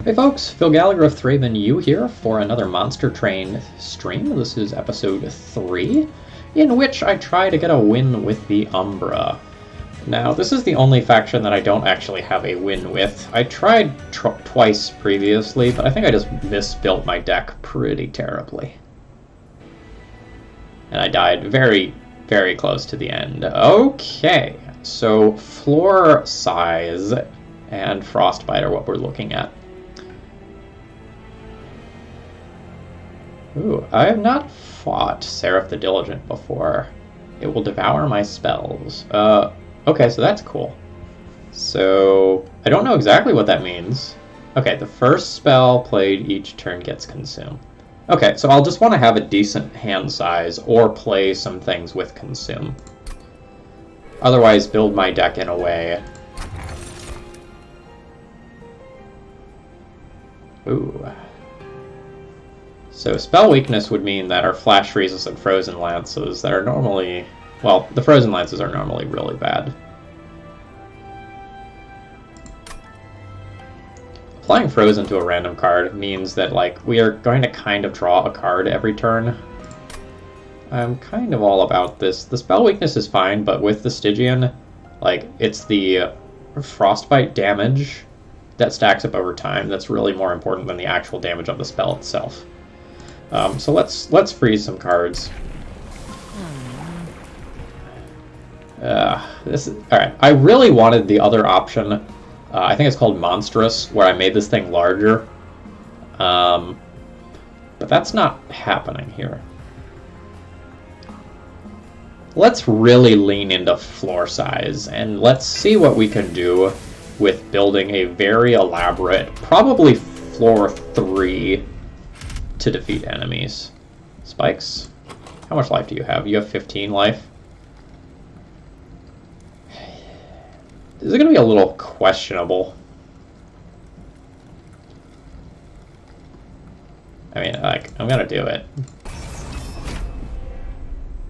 Hey folks, Phil Gallagher of ThrabenU here for another Monster Train stream. This is episode 3, in which I try to get a win with the Umbra. Now, this is the only faction that I don't actually have a win with. I tried twice previously, but I think I just misbuilt my deck pretty terribly. And I died very, very close to the end. Okay, so floor size and frostbite are what we're looking at. Ooh, I have not fought Seraph the Diligent before. It will devour my spells. Okay, so that's cool. So, I don't know exactly what that means. Okay, the first spell played each turn gets consumed. Okay, so I'll just want to have a decent hand size or play some things with consume. Otherwise, build my deck in a way. Ooh. So spell weakness would mean that our flash freezes and frozen lances that are normally, well, the frozen lances are normally really bad. Applying frozen to a random card means that like we are going to kind of draw a card every turn. I'm kind of all about this. The spell weakness is fine, but with the Stygian, like it's the frostbite damage that stacks up over time that's really more important than the actual damage of the spell itself. So let's freeze some cards. This is all right. I really wanted the other option. I think it's called Monstrous, where I made this thing larger. But that's not happening here. Let's really lean into floor size, and let's see what we can do with building a very elaborate, probably floor 3 to defeat enemies. Spikes? How much life do you have? You have 15 life? This is going to be a little questionable. I mean, like, I'm going to do it.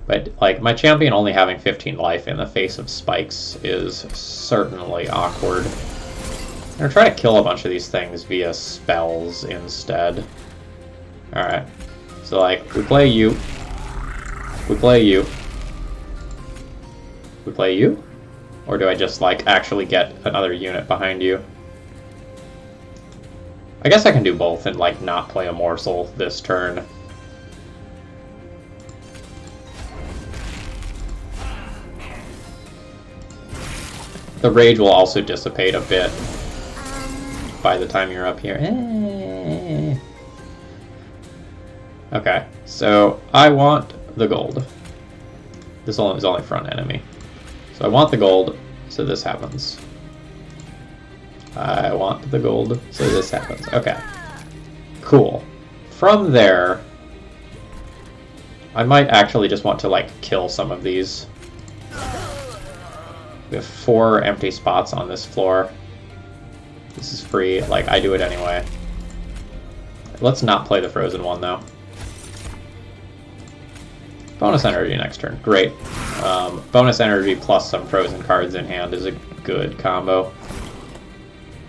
But, like, my champion only having 15 life in the face of spikes is certainly awkward. I'm going to try to kill a bunch of these things via spells instead. Alright, so like, we play you, we play you, we play you? Or do I just like actually get another unit behind you? I guess I can do both and like not play a morsel this turn. The rage will also dissipate a bit by the time you're up here. Okay, so I want the gold. This is only front enemy. So I want the gold, so this happens. I want the gold, so this happens. Okay. Cool. From there, I might actually just want to, like, kill some of these. We have 4 empty spots on this floor. This is free. Like, I do it anyway. Let's not play the frozen one, though. Bonus energy next turn. Great. Bonus energy plus some frozen cards in hand is a good combo.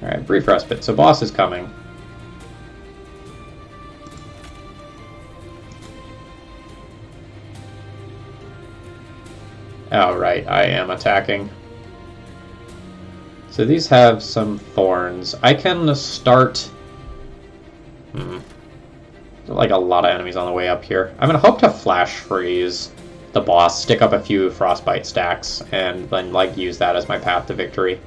Alright, brief respite. So boss is coming. Oh, right. I am attacking. So these have some thorns. I can start... like a lot of enemies on the way up here. I'm going to hope to flash freeze the boss, stick up a few frostbite stacks, and then like use that as my path to victory.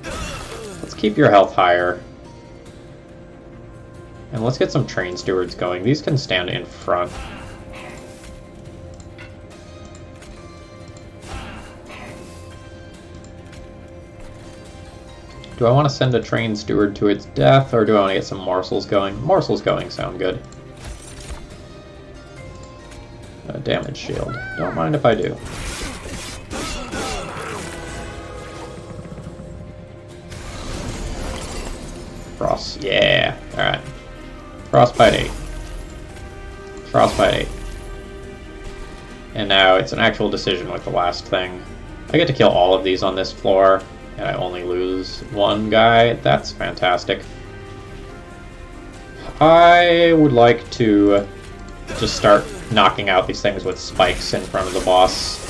Let's keep your health higher. And let's get some train stewards going. These can stand in front. Do I want to send a train steward to its death, or do I want to get some morsels going? Morsels going sound good. A damage shield. Don't mind if I do. Frost. Yeah. Alright. Frostbite 8. Frostbite 8. And now it's an actual decision with the last thing. I get to kill all of these on this floor. And I only lose one guy. That's fantastic. I would like to just start knocking out these things with spikes in front of the boss.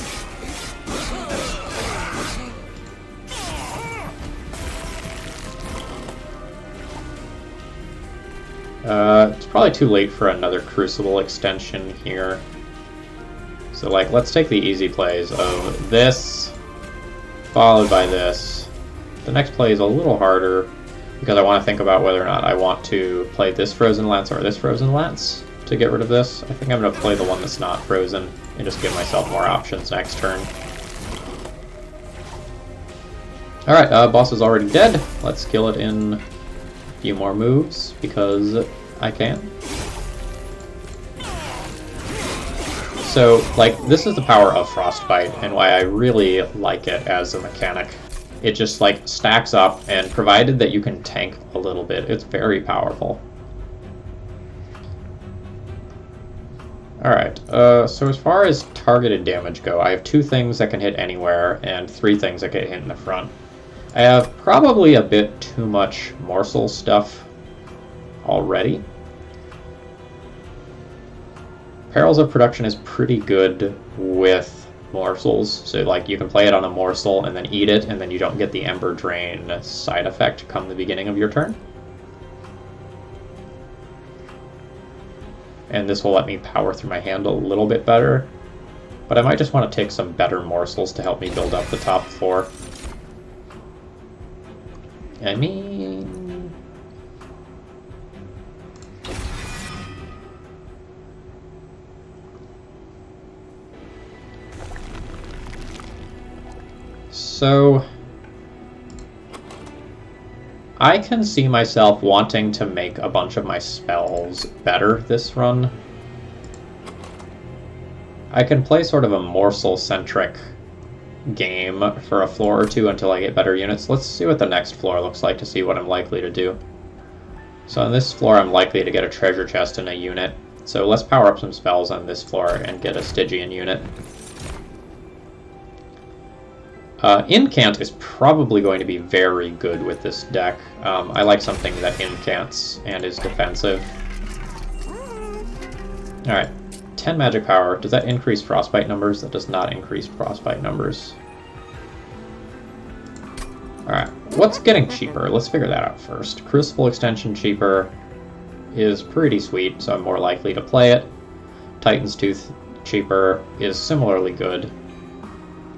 It's probably too late for another Crucible extension here. So, like, let's take the easy plays of this, followed by this. The next play is a little harder, because I want to think about whether or not I want to play this Frozen Lance or this Frozen Lance to get rid of this. I think I'm going to play the one that's not frozen, and just give myself more options next turn. Alright, boss is already dead. Let's kill it in a few more moves, because I can. So, like, this is the power of Frostbite, and why I really like it as a mechanic. It just, like, stacks up, and provided that you can tank a little bit, it's very powerful. Alright, so as far as targeted damage go, I have 2 things that can hit anywhere, and 3 things that get hit in the front. I have probably a bit too much Morsel stuff already. Perils of Production is pretty good with Morsels, so like you can play it on a Morsel and then eat it, and then you don't get the Ember Drain side effect come the beginning of your turn. And this will let me power through my hand a little bit better, but I might just want to take some better Morsels to help me build up the top 4. I mean... So... I can see myself wanting to make a bunch of my spells better this run. I can play sort of a Morsel-centric game for a floor or 2 until I get better units. Let's see what the next floor looks like to see what I'm likely to do. So on this floor I'm likely to get a treasure chest and a unit. So let's power up some spells on this floor and get a Stygian unit. Incant is probably going to be very good with this deck. I like something that incants and is defensive. Alright, 10 magic power. Does that increase frostbite numbers? That does not increase frostbite numbers. Alright, what's getting cheaper? Let's figure that out first. Crucible extension cheaper is pretty sweet, so I'm more likely to play it. Titan's Tooth cheaper is similarly good.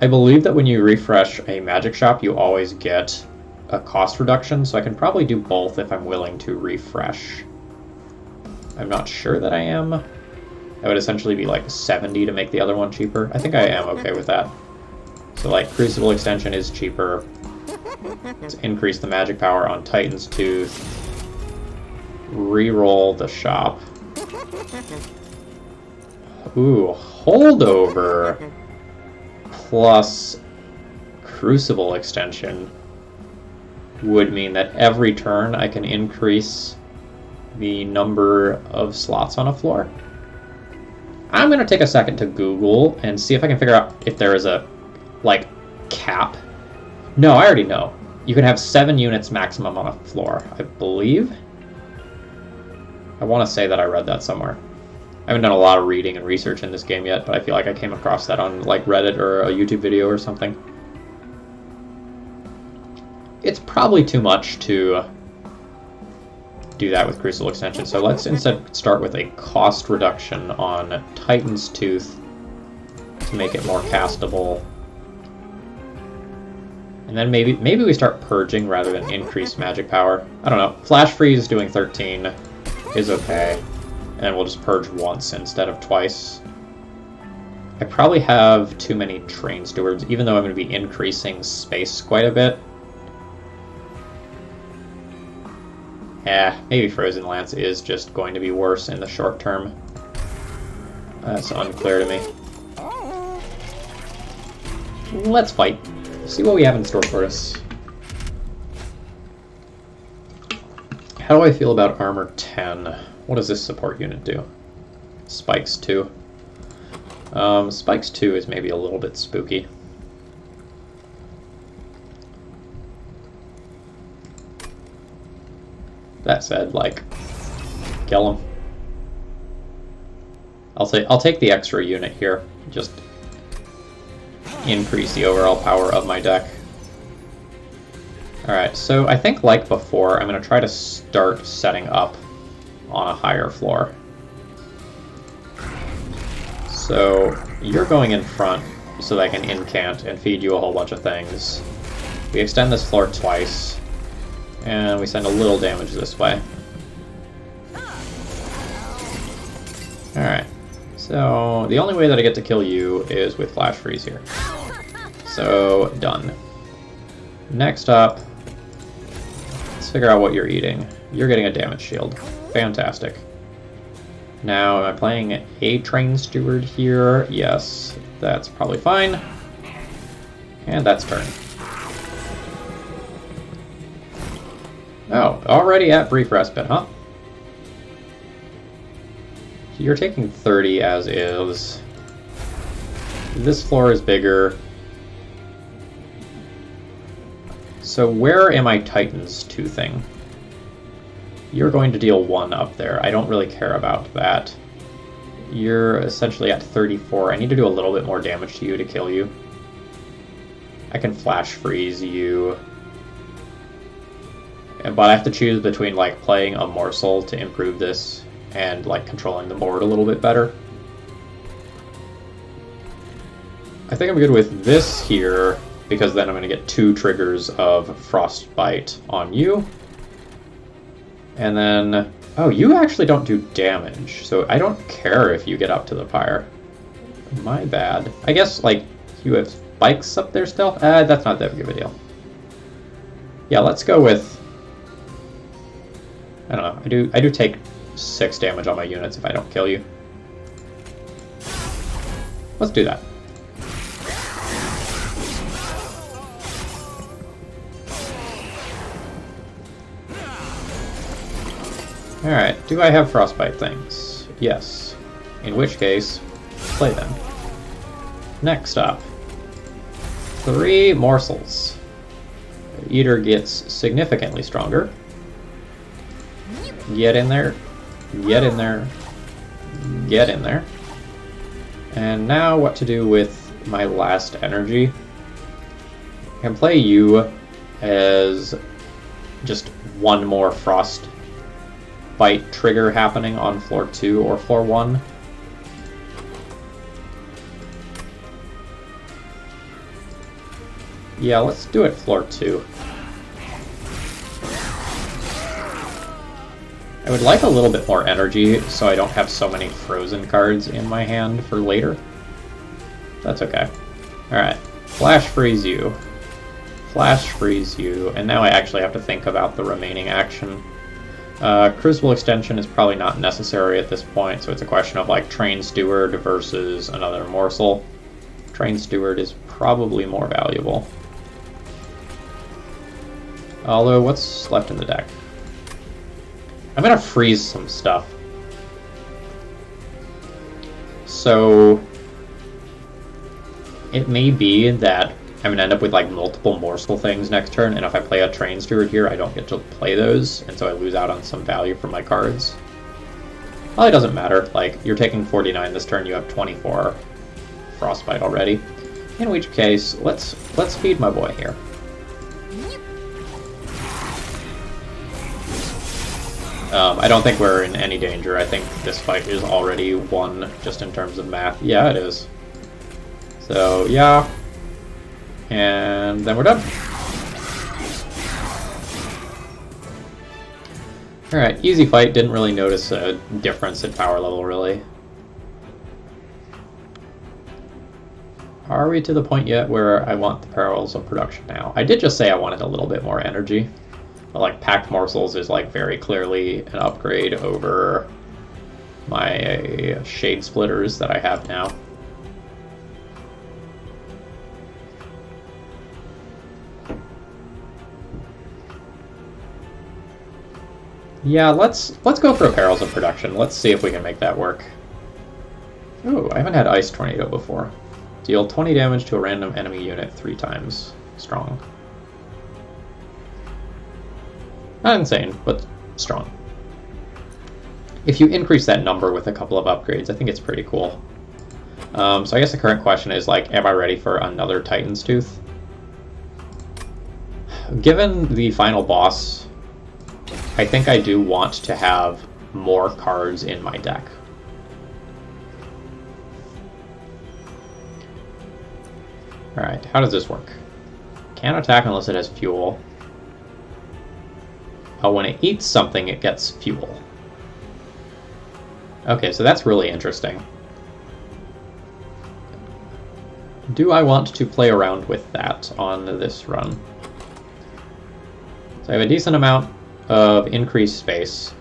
I believe that when you refresh a magic shop, you always get a cost reduction, so I can probably do both if I'm willing to refresh. I'm not sure that I am. That would essentially be like 70 to make the other one cheaper. I think I am okay with that. So like Crucible extension is cheaper. Let's increase the magic power on Titan's Tooth. Reroll the shop. Ooh, holdover plus Crucible extension would mean that every turn I can increase the number of slots on a floor. I'm going to take a second to Google and see if I can figure out if there is a, like, cap. No, I already know. You can have 7 units maximum on a floor, I believe. I want to say that I read that somewhere. I haven't done a lot of reading and research in this game yet, but I feel like I came across that on like Reddit or a YouTube video or something. It's probably too much to do that with Crucible extension, so let's instead start with a cost reduction on Titan's Tooth to make it more castable. And then maybe we start purging rather than increase magic power. I don't know. Flash Freeze doing 13 is okay. And we'll just purge once instead of twice. I probably have too many Train Stewards, even though I'm going to be increasing space quite a bit. Maybe Frozen Lance is just going to be worse in the short term. That's unclear to me. Let's fight. See what we have in store for us. How do I feel about Armor 10? What does this support unit do? Spikes 2. Spikes 2 is maybe a little bit spooky. That said, like, kill him. I'll take the extra unit here. Just increase the overall power of my deck. Alright, so I think like before, I'm going to try to start setting up on a higher floor. So you're going in front so that I can incant and feed you a whole bunch of things. We extend this floor twice, and we send a little damage this way. Alright, so the only way that I get to kill you is with Flash Freeze here. So, done. Next up, let's figure out what you're eating. You're getting a damage shield. Fantastic. Now, am I playing a Train Steward here? Yes, that's probably fine. And that's turn. Oh, already at Brief Respite, huh? You're taking 30 as is. This floor is bigger. So where am I Titan's toothing? You're going to deal 1 up there. I don't really care about that. You're essentially at 34. I need to do a little bit more damage to you to kill you. I can Flash Freeze you. But I have to choose between like playing a Morsel to improve this and like controlling the board a little bit better. I think I'm good with this here, because then I'm going to get 2 triggers of Frostbite on you. And then, oh, you actually don't do damage, so I don't care if you get up to the pyre. My bad. I guess, like, you have spikes up there still? That's not that big of a deal. Yeah, let's go with, I don't know, I do take 6 damage on my units if I don't kill you. Let's do that. Alright, do I have Frostbite things? Yes. In which case, play them. Next up, 3 Morsels. Eater gets significantly stronger. Get in there. Get in there. Get in there. And now what to do with my last energy. I can play you as just 1 more Frostbite trigger happening on floor 2 or floor 1. Yeah, let's do it floor 2. I would like a little bit more energy so I don't have so many frozen cards in my hand for later. That's okay. Alright, Flash Freeze you. Flash Freeze you. And now I actually have to think about the remaining action. Crucible Extension is probably not necessary at this point, so it's a question of like Train Steward versus another Morsel. Train Steward is probably more valuable. Although, what's left in the deck? I'm gonna freeze some stuff. So, it may be that I'm gonna end up with like multiple Morsel things next turn, and if I play a Train Steward here, I don't get to play those, and so I lose out on some value from my cards. Well, it doesn't matter. Like, you're taking 49 this turn, you have 24 Frostbite already. In which case, let's feed my boy here. I don't think we're in any danger. I think this fight is already won, just in terms of math. Yeah, it is. So, yeah. And then we're done. Alright, easy fight. Didn't really notice a difference in power level, really. Are we to the point yet where I want the Perils of Production now? I did just say I wanted a little bit more energy. But like Packed Morsels is like very clearly an upgrade over my Shade Splitters that I have now. Yeah, let's go for a Perils of Production. Let's see if we can make that work. Ooh, I haven't had Ice Tornado before. Deal 20 damage to a random enemy unit 3 times. Strong. Not insane, but strong. If you increase that number with a couple of upgrades, I think it's pretty cool. So I guess the current question is, like, am I ready for another Titan's Tooth? Given the final boss, I think I do want to have more cards in my deck. Alright, how does this work? Can't attack unless it has fuel. Oh, when it eats something, it gets fuel. Okay, so that's really interesting. Do I want to play around with that on this run? So I have a decent amount of increased space.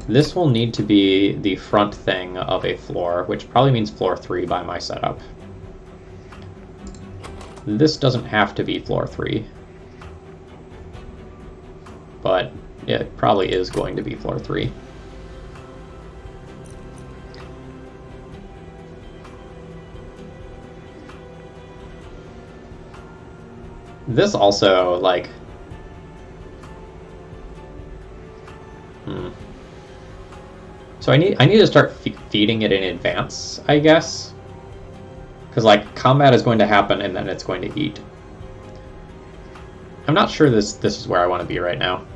This will need to be the front thing of a floor, which probably means floor 3 by my setup. This doesn't have to be floor 3, but it probably is going to be floor 3. This also, like... So I need to start feeding it in advance, I guess. Because, like, combat is going to happen and then it's going to eat. I'm not sure this is where I want to be right now.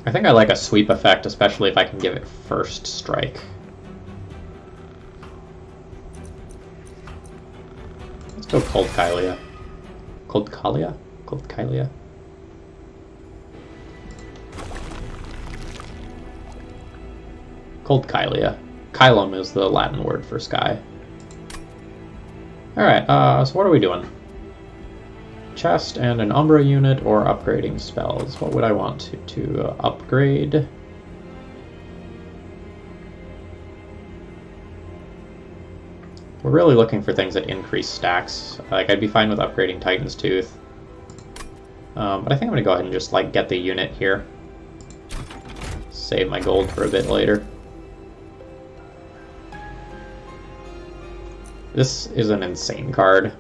I think I like a sweep effect, especially if I can give it first strike. Let's go Cold Kylia. Cold Kylia? Cold Kylia? Cold Kylia. Kylum is the Latin word for sky. Alright, so what are we doing? Chest and an Umbra unit or upgrading spells? What would I want to upgrade? We're really looking for things that increase stacks. Like, I'd be fine with upgrading Titan's Tooth. But I think I'm going to go ahead and just, like, get the unit here. Save my gold for a bit later. This is an insane card.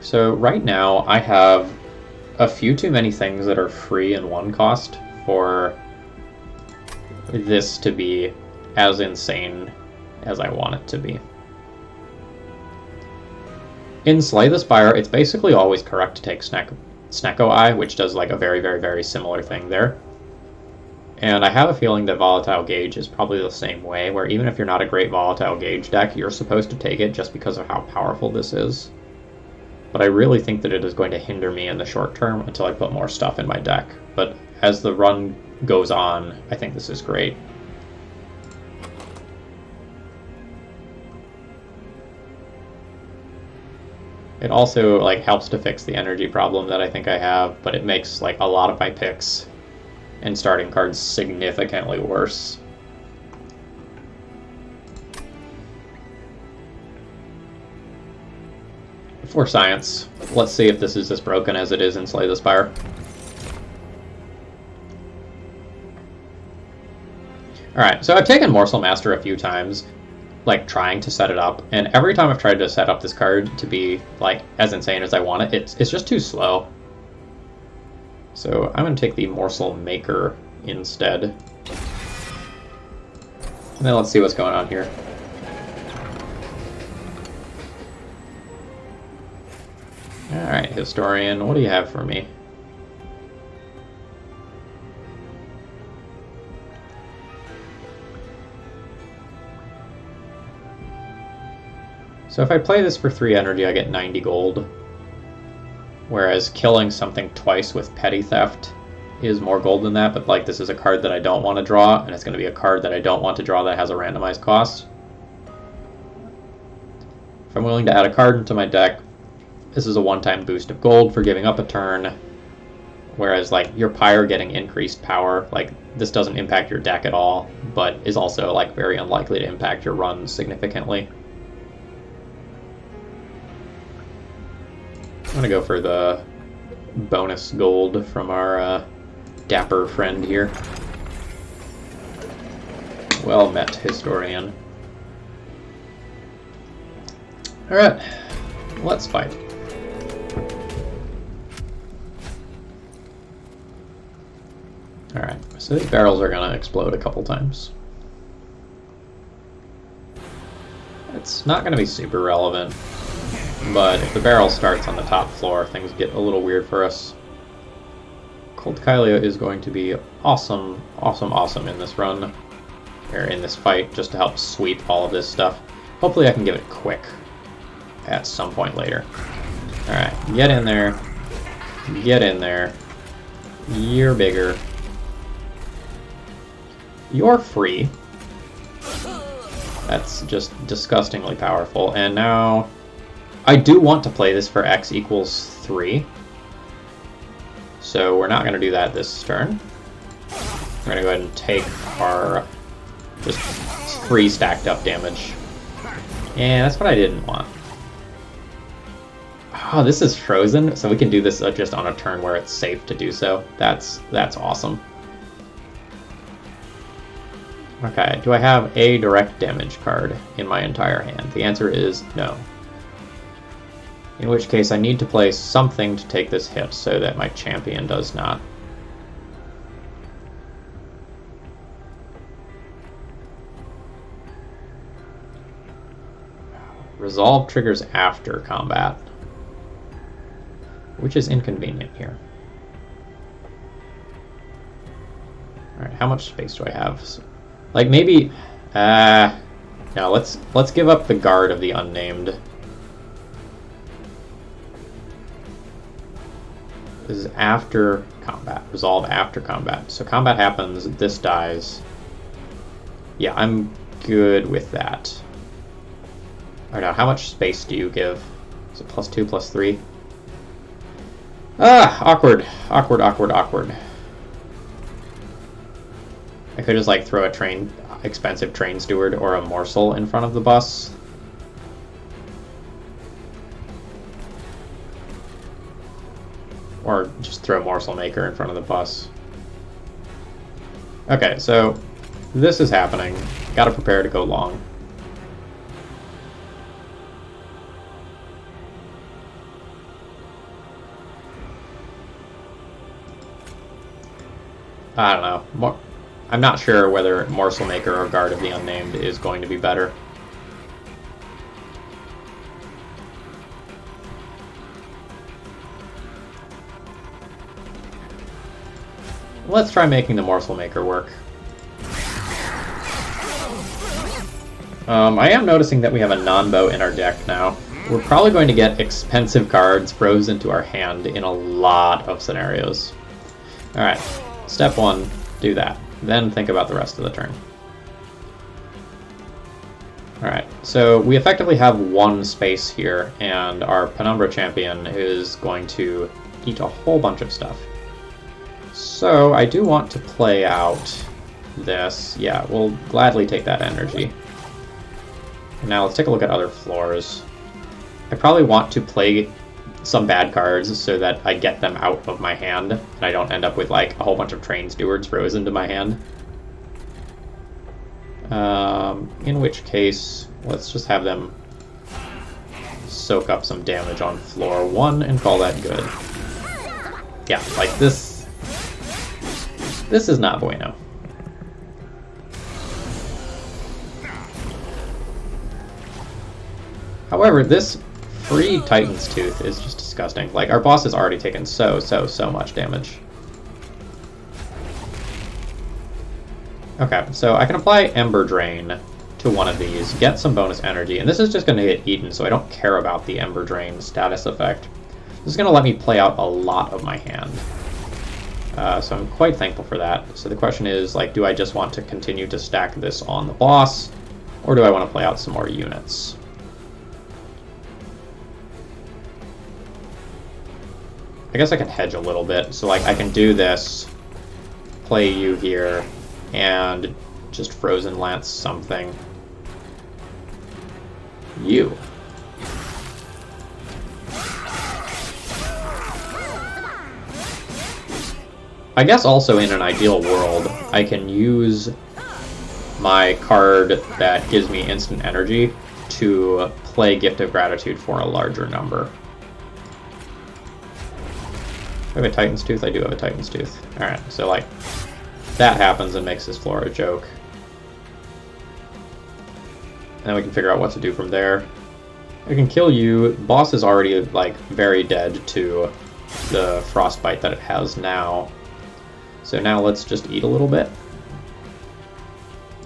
So right now I have a few too many things that are free in one cost for this to be as insane as I want it to be. In Slay the Spire, it's basically always correct to take Snecko Eye, which does like a very, very, very similar thing there. And I have a feeling that Volatile Gauge is probably the same way, where even if you're not a great Volatile Gauge deck, you're supposed to take it just because of how powerful this is. But I really think that it is going to hinder me in the short term until I put more stuff in my deck. But as the run goes on, I think this is great. It also like helps to fix the energy problem that I think I have, but it makes like a lot of my picks and starting cards significantly worse. For science, let's see if this is as broken as it is in Slay the Spire. Alright, so I've taken Morsel Master a few times, like trying to set it up, and every time I've tried to set up this card to be like as insane as I want it, it's just too slow. So I'm going to take the Morsel Maker instead. And then let's see what's going on here. Alright, Historian, what do you have for me? So if I play this for 3 energy, I get 90 gold. Whereas killing something twice with Petty Theft is more gold than that, but like this is a card that I don't want to draw, and it's going to be a card that I don't want to draw that has a randomized cost. If I'm willing to add a card into my deck, this is a one-time boost of gold for giving up a turn. Whereas like your Pyre getting increased power, like this doesn't impact your deck at all, but is also like very unlikely to impact your run significantly. I'm going to go for the bonus gold from our dapper friend here. Well met, Historian. Alright, let's fight. Alright, so these barrels are gonna explode a couple times. It's not gonna be super relevant, but if the barrel starts on the top floor, things get a little weird for us. Cold Kylia is going to be awesome, awesome, awesome in this run, or in this fight, just to help sweep all of this stuff. Hopefully I can give it quick at some point later. Alright, get in there. Get in there. You're bigger. You're free. That's just disgustingly powerful. And now, I do want to play this for x equals 3. So we're not going to do that this turn. We're going to go ahead and take our just 3 stacked up damage. And that's what I didn't want. Oh, this is frozen, so we can do this just on a turn where it's safe to do so. That's awesome. Okay, do I have a direct damage card in my entire hand? The answer is no. In which case I need to play something to take this hit so that my champion does not. Resolve triggers after combat, which is inconvenient here. Alright, how much space do I have? Like maybe, no, let's give up the Guard of the Unnamed. This is after combat. Resolve after combat. So combat happens, this dies. Yeah, I'm good with that. Alright, now how much space do you give? Is it +2, +3? Ah, awkward. Awkward, awkward, awkward. I could just like throw a expensive train steward or a morsel in front of the bus. Or just throw morsel maker in front of the bus. Okay, so this is happening. Gotta prepare to go long. I don't know. I'm not sure whether Morsel Maker or Guard of the Unnamed is going to be better. Let's try making the Morsel Maker work. I am noticing that we have a non-bow in our deck now. We're probably going to get expensive cards frozen into our hand in a lot of scenarios. Alright, step 1, do that. Then think about the rest of the turn. Alright, so we effectively have 1 space here, and our Penumbra champion is going to eat a whole bunch of stuff. So I do want to play out this. Yeah, we'll gladly take that energy. Now let's take a look at other floors. I probably want to play some bad cards so that I get them out of my hand, and I don't end up with like a whole bunch of train stewards frozen to my hand. In which case, let's just have them soak up some damage on floor 1 and call that good. Yeah, like this is not bueno. However, this free Titan's Tooth is just disgusting. Like, our boss has already taken so much damage. Okay, so I can apply Ember Drain to one of these, get some bonus energy, and this is just going to get eaten, so I don't care about the Ember Drain status effect. This is going to let me play out a lot of my hand. So I'm quite thankful for that. So the question is, like, do I just want to continue to stack this on the boss, or do I want to play out some more units? I guess I can hedge a little bit. So, like, I can do this, play you here, and just Frozen Lance something. You. I guess also in an ideal world, I can use my card that gives me instant energy to play Gift of Gratitude for a larger number. Do I have a Titan's Tooth? I do have a Titan's Tooth. Alright, so like, that happens and makes this floor a joke. And then we can figure out what to do from there. I can kill you. Boss is already like very dead to the frostbite that it has now. So now let's just eat a little bit.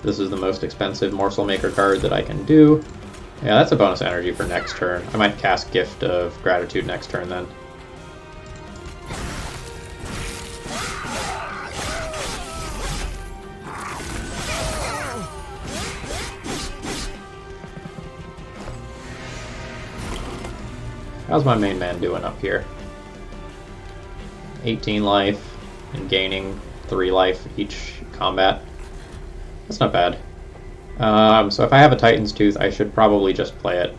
This is the most expensive Morsel Maker card that I can do. Yeah, that's a bonus energy for next turn. I might cast Gift of Gratitude next turn then. How's my main man doing up here? 18 life and gaining 3 life each combat. That's not bad. So if I have a Titan's Tooth, I should probably just play it.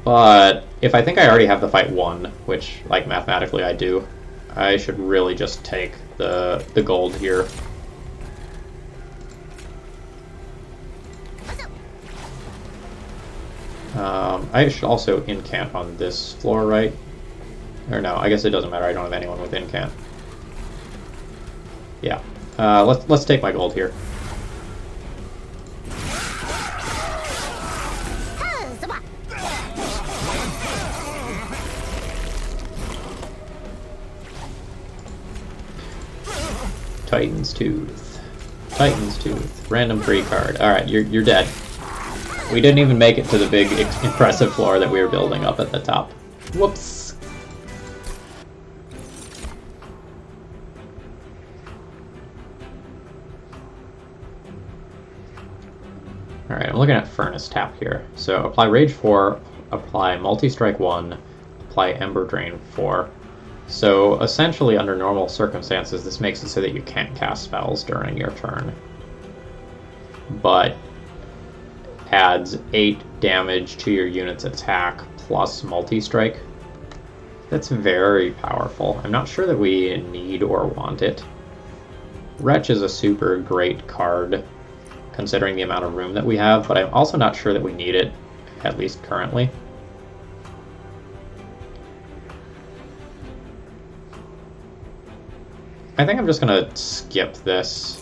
But if I think I already have the fight won, which, like, mathematically I do, I should really just take the gold here. I should also incant on this floor, right? Or no, I guess it doesn't matter. I don't have anyone with incant. Yeah. Let's take my gold here. Titan's Tooth. Titan's Tooth. Random free card. Alright, you're dead. We didn't even make it to the big, impressive floor that we were building up at the top. Whoops. Alright, I'm looking at Furnace Tap here. So apply Rage 4, apply Multi-Strike 1, apply Ember Drain 4. So essentially, under normal circumstances, this makes it so that you can't cast spells during your turn. But adds 8 damage to your unit's attack plus multi-strike. That's very powerful. I'm not sure that we need or want it. Wretch is a super great card, considering the amount of room that we have, but I'm also not sure that we need it, at least currently. I think I'm just going to skip this.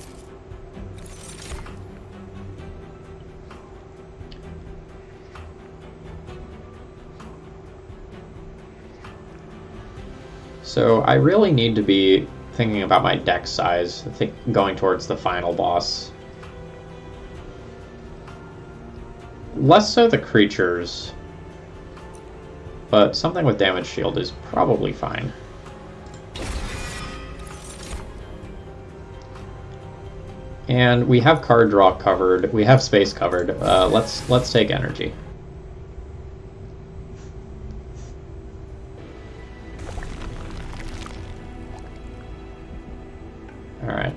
So I really need to be thinking about my deck size, going towards the final boss. Less so the creatures, but something with damage shield is probably fine. And we have card draw covered, we have space covered. Let's take energy. Alright.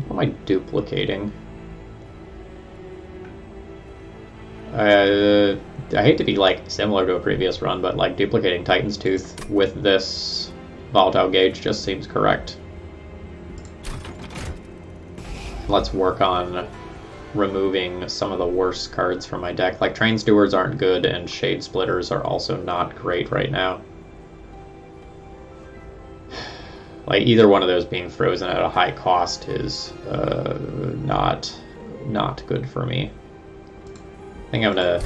What am I duplicating? I hate to be like similar to a previous run, but like duplicating Titan's Tooth with this volatile gauge just seems correct. Let's work on removing some of the worst cards from my deck. Like Train Stewards aren't good, and Shade Splitters are also not great right now. Like either one of those being frozen at a high cost is not good for me. I think I'm gonna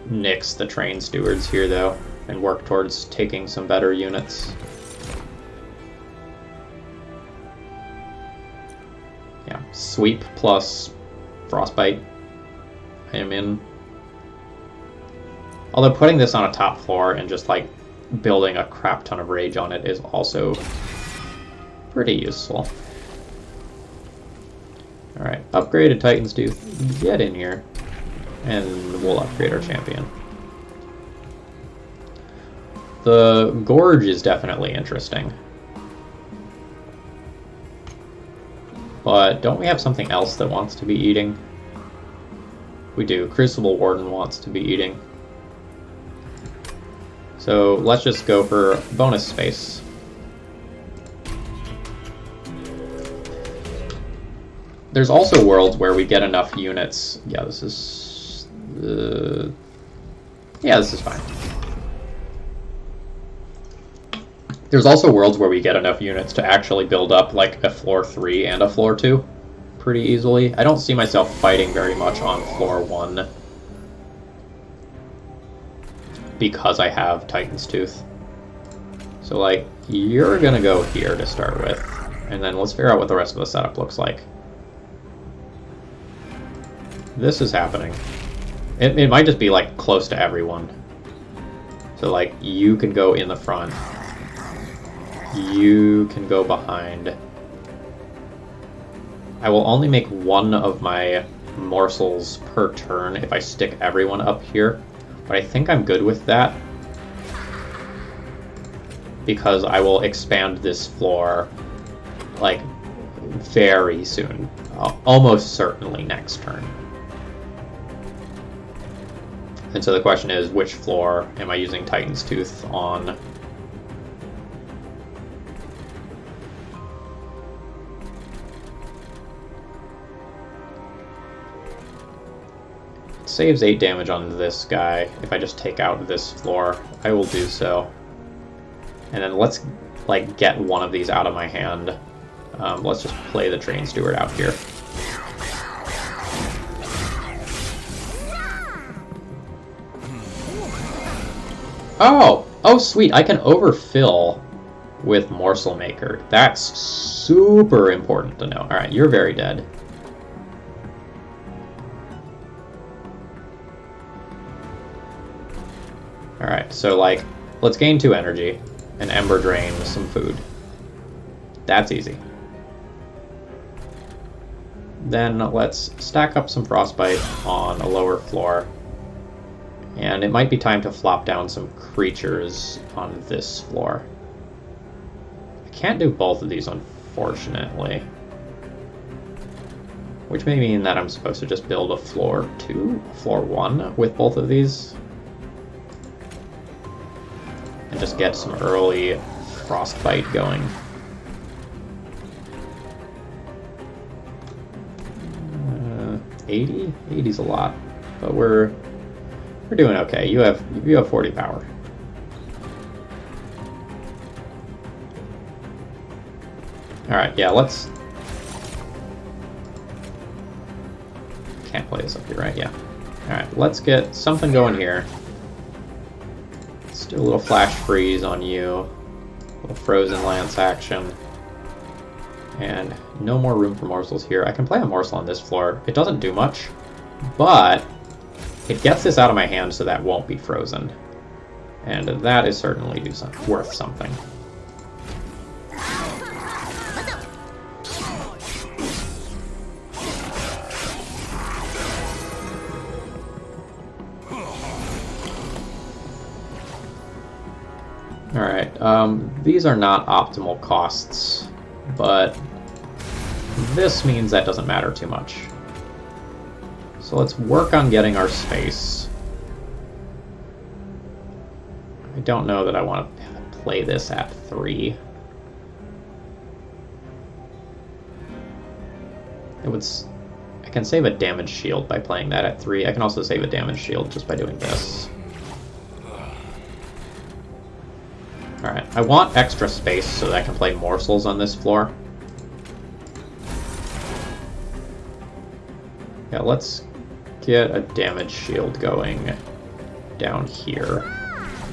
nix the Train Stewards here though, and work towards taking some better units. Yeah, Sweep plus Frostbite. I am in. Although putting this on a top floor and just like building a crap ton of rage on it is also pretty useful. Alright, upgraded Titan's Tooth. Get in here. And we'll upgrade our champion. The Gorge is definitely interesting. But don't we have something else that wants to be eating? We do. Crucible Warden wants to be eating. So let's just go for bonus space. There's also worlds where we get enough units. Yeah, this is... yeah, this is fine. There's also worlds where we get enough units to actually build up like a floor 3 and a floor 2 pretty easily. I don't see myself fighting very much on floor 1 because I have Titan's Tooth. So like, you're gonna go here to start with, and then let's figure out what the rest of the setup looks like. This is happening. It might just be like close to everyone. So like, you can go in the front. You can go behind. I will only make one of my morsels per turn if I stick everyone up here, but I think I'm good with that because I will expand this floor like very soon, almost certainly next turn. And so the question is, which floor am I using Titan's Tooth on? Saves 8 damage on this guy. If I just take out this floor, I will do so. And then let's like get one of these out of my hand. Let's just play the Train Steward out here. Oh sweet, I can overfill with Morsel Maker. That's super important to know. Alright, you're very dead. Alright, so like, let's gain 2 energy and Ember Drain some food. That's easy. Then let's stack up some Frostbite on a lower floor. And it might be time to flop down some creatures on this floor. I can't do both of these, unfortunately. Which may mean that I'm supposed to just build a floor 2, floor 1 with both of these. And just get some early Frostbite going. 80? 80's a lot, but we're doing okay. You have 40 power. Alright, yeah, let's... Can't play this up here, right? Yeah. Alright, let's get something going here. Let's do a little Flash Freeze on you. A little Frozen Lance action. And no more room for morsels here. I can play a morsel on this floor. It doesn't do much, but it gets this out of my hand so that won't be frozen. And that is certainly worth something. Alright, these are not optimal costs, but this means that doesn't matter too much. So let's work on getting our space. I don't know that I want to play this at 3. I can save a damage shield by playing that at 3. I can also save a damage shield just by doing this. Alright, I want extra space so that I can play morsels on this floor. Yeah, let's get a damage shield going down here.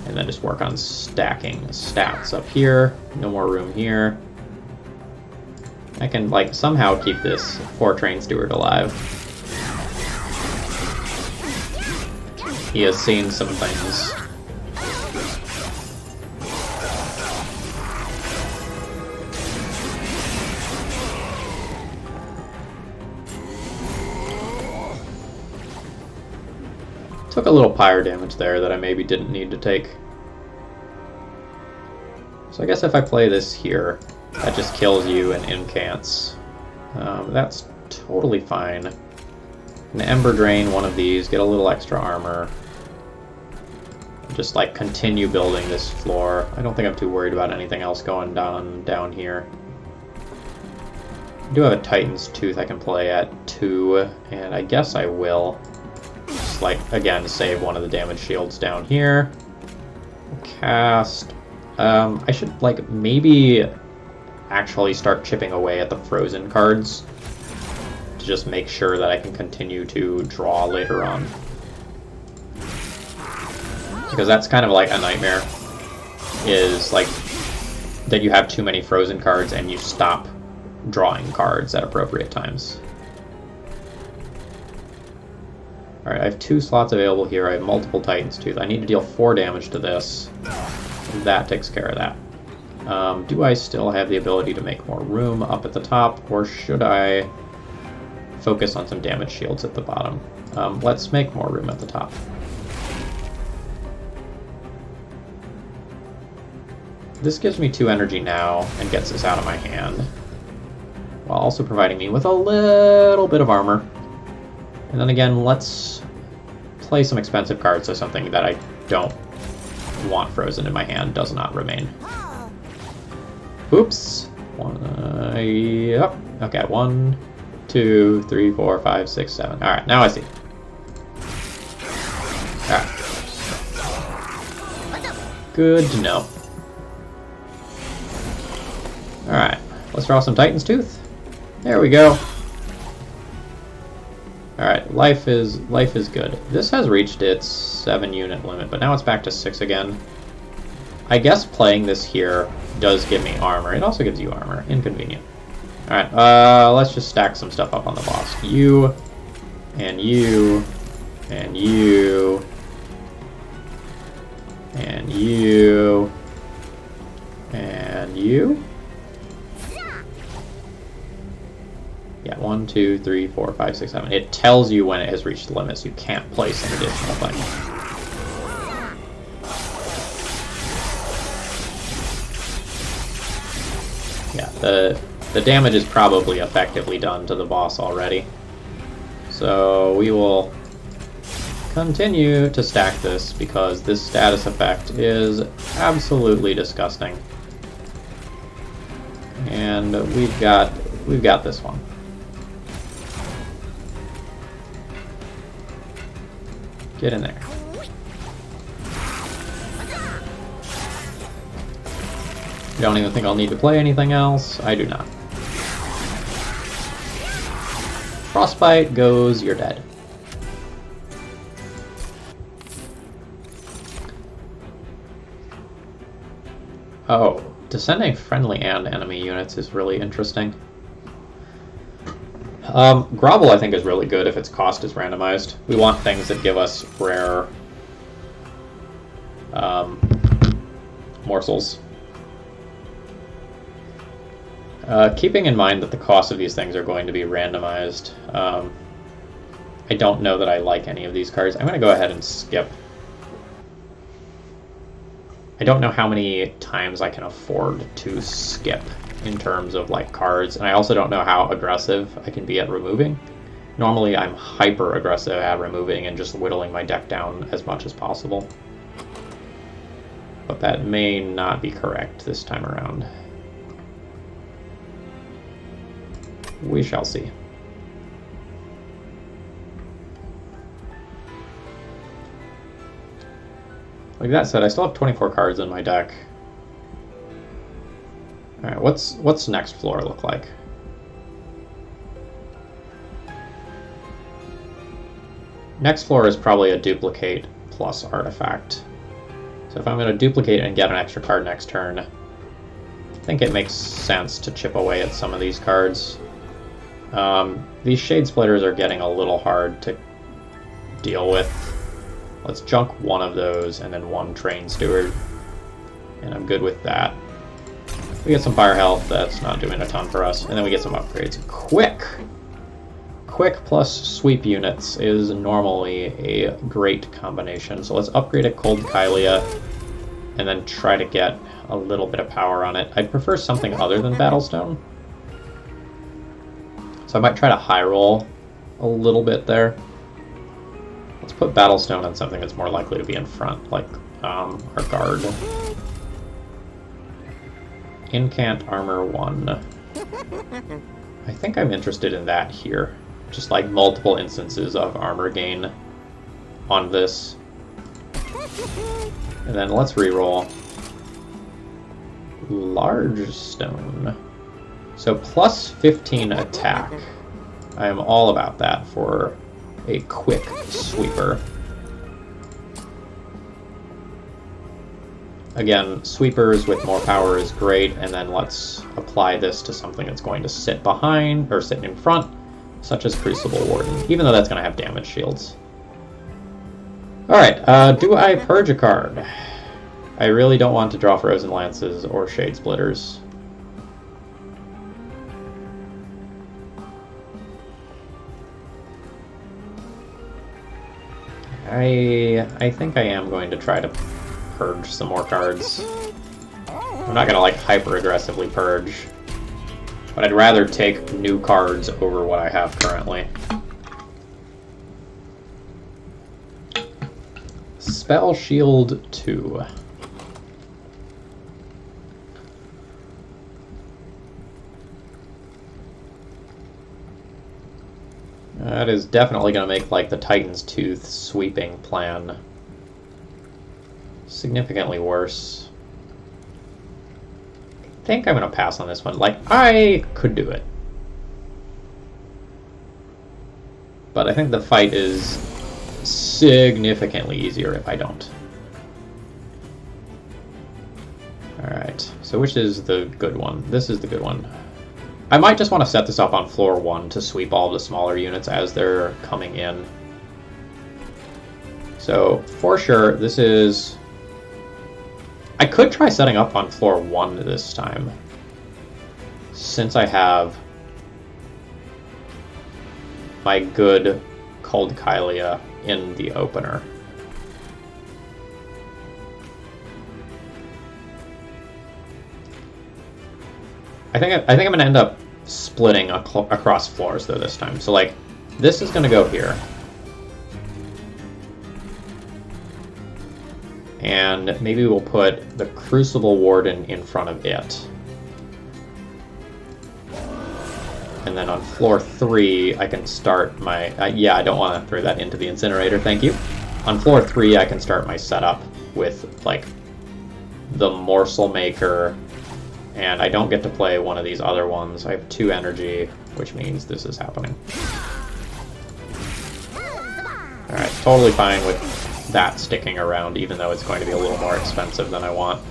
And then just work on stacking stats up here. No more room here. I can, like, somehow keep this poor Train Steward alive. He has seen some things. Took a little pyre damage there that I maybe didn't need to take. So I guess if I play this here, that just kills you and incants. That's totally fine. An Ember Drain one of these, get a little extra armor. Just like continue building this floor. I don't think I'm too worried about anything else going down here. I do have a Titan's Tooth I can play at 2, and I guess I will. Just, like, again, save one of the damage shields down here. Cast. I should, like, maybe actually start chipping away at the frozen cards to just make sure that I can continue to draw later on. Because that's kind of like a nightmare, is like that you have too many frozen cards and you stop drawing cards at appropriate times. Alright, I have 2 slots available here. I have multiple Titan's Tooth. I need to deal 4 damage to this. That takes care of that. Do I still have the ability to make more room up at the top, or should I focus on some damage shields at the bottom? Let's make more room at the top. This gives me 2 energy now and gets this out of my hand, while also providing me with a little bit of armor. And then again, let's play some expensive cards so something that I don't want frozen in my hand does not remain. Oops. Yep. Okay, 1, 2, 3, 4, 5, 6, 7. Alright, now I see. Alright. Good to know. Alright, let's draw some Titan's Tooth. There we go. Alright, life is good. This has reached its 7-unit limit, but now it's back to 6 again. I guess playing this here does give me armor. It also gives you armor. Inconvenient. Alright, let's just stack some stuff up on the boss. You, and you, and you, and you, and you. Yeah, 1, 2, 3, 4, 5, 6, 7. It tells you when it has reached the limit, so you can't place an additional thing. Yeah, the damage is probably effectively done to the boss already. So we will continue to stack this because this status effect is absolutely disgusting. And we've got this one. Get in there. You don't even think I'll need to play anything else? I do not. Frostbite goes, you're dead. Oh, descending friendly and enemy units is really interesting. Grovel, I think, is really good if its cost is randomized. We want things that give us rare morsels. Keeping in mind that the cost of these things are going to be randomized, I don't know that I like any of these cards. I'm going to go ahead and skip. I don't know how many times I can afford to skip in terms of like cards, and I also don't know how aggressive I can be at removing. Normally I'm hyper aggressive at removing and just whittling my deck down as much as possible. But that may not be correct this time around. We shall see. Like that said, I still have 24 cards in my deck. Alright, what's next floor look like? Next floor is probably a duplicate plus artifact. So if I'm going to duplicate and get an extra card next turn, I think it makes sense to chip away at some of these cards. These Shade Splitters are getting a little hard to deal with. Let's junk one of those and then one Train Steward. And I'm good with that. We get some fire health, that's not doing a ton for us. And then we get some upgrades. Quick plus sweep units is normally a great combination. So let's upgrade a Cold Kylia and then try to get a little bit of power on it. I'd prefer something other than Battlestone. So I might try to high roll a little bit there. Let's put Battlestone on something that's more likely to be in front, like our guard. Incant armor 1. I think I'm interested in that here. Just like multiple instances of armor gain on this. And then let's reroll. Large stone. So plus 15 attack. I am all about that for a quick sweeper. Again, sweepers with more power is great, and then let's apply this to something that's going to sit behind, or sit in front, such as Crucible Warden, even though that's going to have damage shields. Alright, do I purge a card? I really don't want to draw Frozen Lances or Shade Splitters. I think I am going to try to purge some more cards. I'm not gonna like hyper aggressively purge, but I'd rather take new cards over what I have currently. Spell Shield 2. That is definitely going to make like the Titan's Tooth sweeping plan significantly worse. I think I'm going to pass on this one. Like, I could do it. But I think the fight is significantly easier if I don't. Alright, so which is the good one? This is the good one. I might just want to set this up on floor 1 to sweep all the smaller units as they're coming in. So, for sure, this is... I could try setting up on floor 1 this time, since I have my good Cold Kylia in the opener. I think I'm going to end up splitting across floors, though, this time. So, like, this is going to go here. And maybe we'll put the Crucible Warden in front of it. And then on floor 3, I can start my... yeah, I don't want to throw that into the incinerator, thank you. On floor 3, I can start my setup with, like, the Morsel Maker... And I don't get to play one of these other ones. I have 2 energy, which means this is happening. Alright, totally fine with that sticking around, even though it's going to be a little more expensive than I want.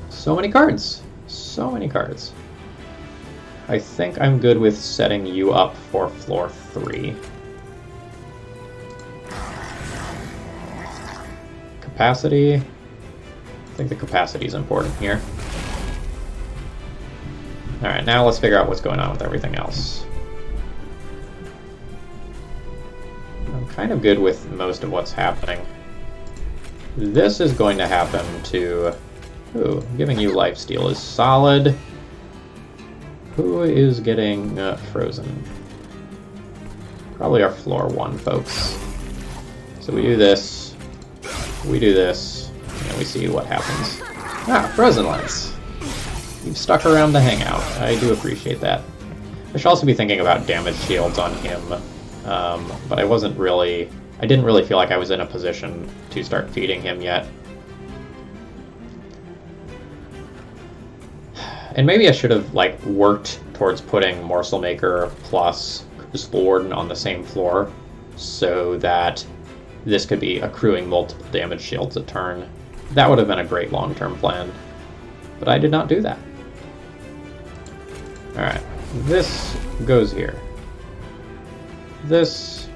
So many cards! So many cards. I think I'm good with setting you up for floor 3. Capacity. I think the capacity is important here. Alright, now let's figure out what's going on with everything else. I'm kind of good with most of what's happening. This is going to happen to... Ooh, giving you lifesteal is solid. Who is getting frozen? Probably our floor 1 folks. So we do this, we do this, and we see what happens. Ah, Frozen Lance. You've stuck around to hang out. I do appreciate that. I should also be thinking about damage shields on him, but I wasn't really... I didn't really feel like I was in a position to start feeding him yet. And maybe I should have, like, worked towards putting Morsel Maker plus Crucible Warden on the same floor, so that this could be accruing multiple damage shields a turn. That would have been a great long-term plan. But I did not do that. Alright, this goes here. This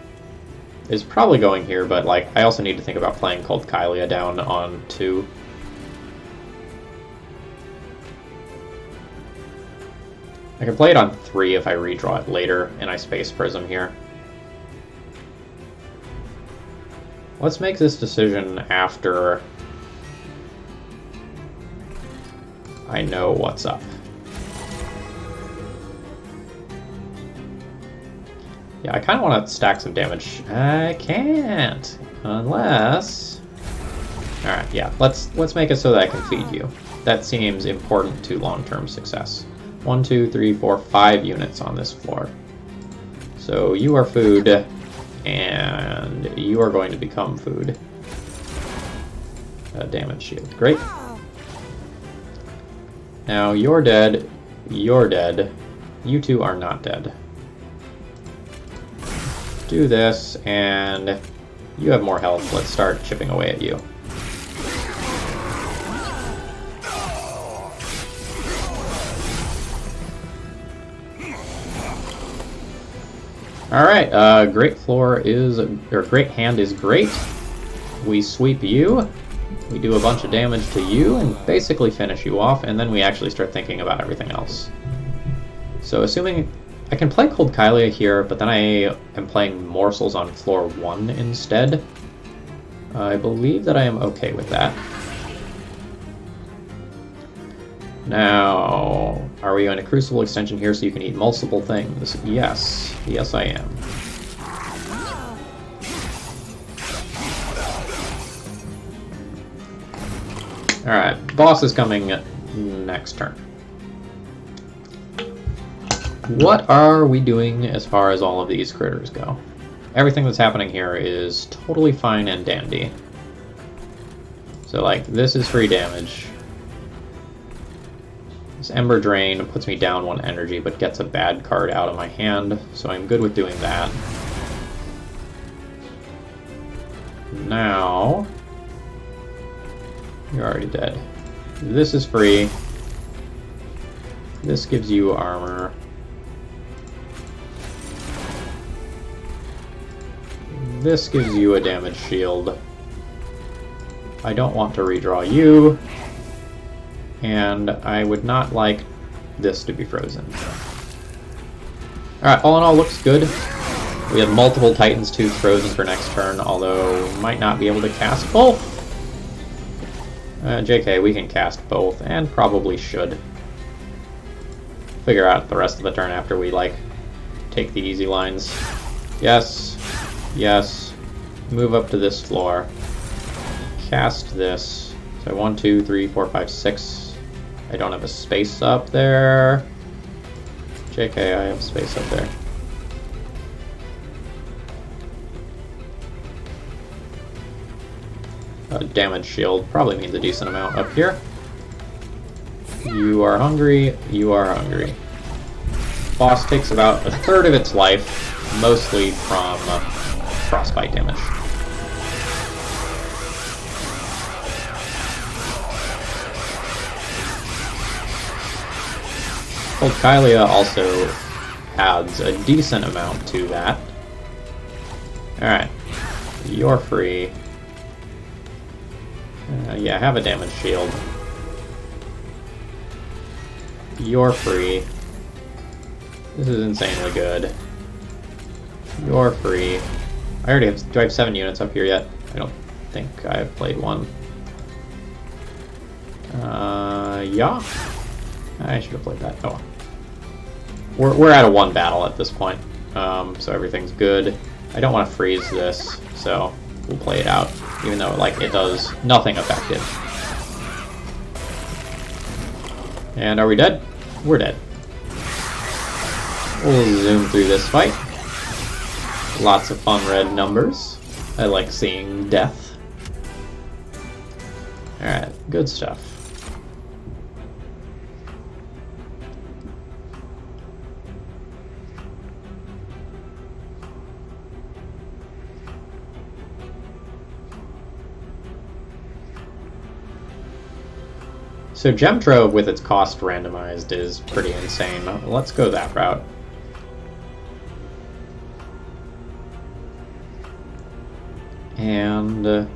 is probably going here, but like I also need to think about playing Cold Kylia down on 2. I can play it on 3 if I redraw it later, and I Space Prism here. Let's make this decision after I know what's up. Yeah, I kind of want to stack some damage. I can't, unless... Alright, yeah, let's make it so that I can feed you. That seems important to long-term success. 1, 2, 3, 4, 5 units on this floor. So you are food, and you are going to become food. Damage shield. Great. Now you're dead. You're dead. You two are not dead. Do this, and you have more health. Let's start chipping away at you. Alright, Great Floor is, or Great Hand is great. We sweep you, we do a bunch of damage to you, and basically finish you off, and then we actually start thinking about everything else. So assuming I can play Cold Kylia here, but then I am playing Morsels on floor 1 instead. I believe that I am okay with that. Now, are we going to Crucible Extension here so you can eat multiple things? Yes. Yes, I am. Alright, boss is coming next turn. What are we doing as far as all of these critters go? Everything that's happening here is totally fine and dandy. So, like, this is free damage. This Ember Drain puts me down 1 energy, but gets a bad card out of my hand, so I'm good with doing that. Now... you're already dead. This is free. This gives you armor. This gives you a damage shield. I don't want to redraw you. And I would not like this to be frozen. Alright, all in all, looks good. We have multiple Titan's Tooth frozen for next turn, although might not be able to cast both. JK, we can cast both, and probably should. Figure out the rest of the turn after we, like, take the easy lines. Yes. Yes. Move up to this floor. Cast this. So 1, 2, 3, 4, 5, 6. I don't have a space up there. JK, I have space up there. A damage shield probably means a decent amount up here. You are hungry. You are hungry. Boss takes about 1/3 of its life, mostly from frostbite damage. Cold Kylia also adds a decent amount to that. Alright, you're free. Yeah, have a damage shield. You're free. This is insanely good. You're free. I already have... do I have 7 units up here yet? I don't think I've played one. Yeah. I should have played that. Oh. We're out of 1 battle at this point, so everything's good. I don't want to freeze this, so we'll play it out, even though like it does nothing effective. And are we dead? We're dead. We'll zoom through this fight. Lots of fun red numbers. I like seeing death. Alright, good stuff. So Gem Trove with its cost randomized is pretty insane. Let's go that route. And none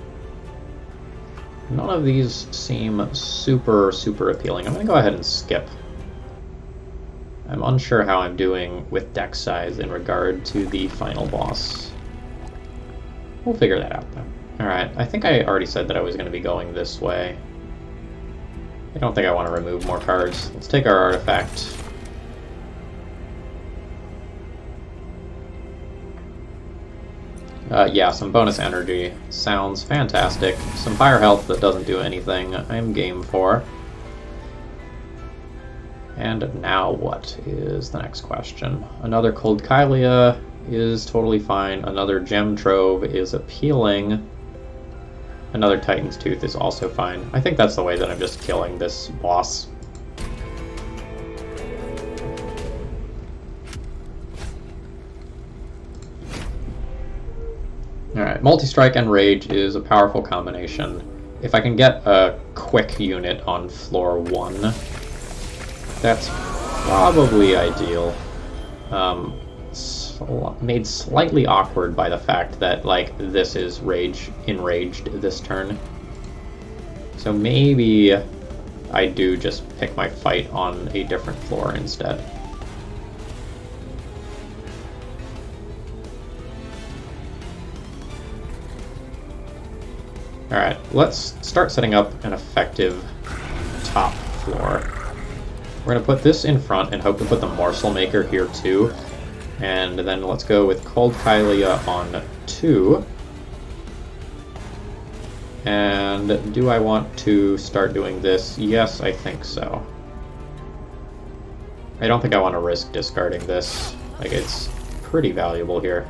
of these seem super appealing. I'm going to go ahead and skip. I'm unsure how I'm doing with deck size in regard to the final boss. We'll figure that out though. Alright, I think I already said that I was going to be going this way. I don't think I want to remove more cards. Let's take our artifact. Yeah, some bonus energy. Sounds fantastic. Some fire health that doesn't do anything I'm game for. And now what is the next question? Another Cold Kylia is totally fine. Another Gem Trove is appealing. Another Titan's Tooth is also fine. I think that's the way that I'm just killing this boss. Alright, Multi-Strike and Rage is a powerful combination. If I can get a quick unit on floor 1, that's probably ideal. Made slightly awkward by the fact that, like, this is enraged this turn. So maybe I do just pick my fight on a different floor instead. Alright, let's start setting up an effective top floor. We're going to put this in front and hope to put the Morsel Maker here too. And then let's go with Cold Kylia on 2. And do I want to start doing this? Yes, I think so. I don't think I want to risk discarding this. Like, it's pretty valuable here.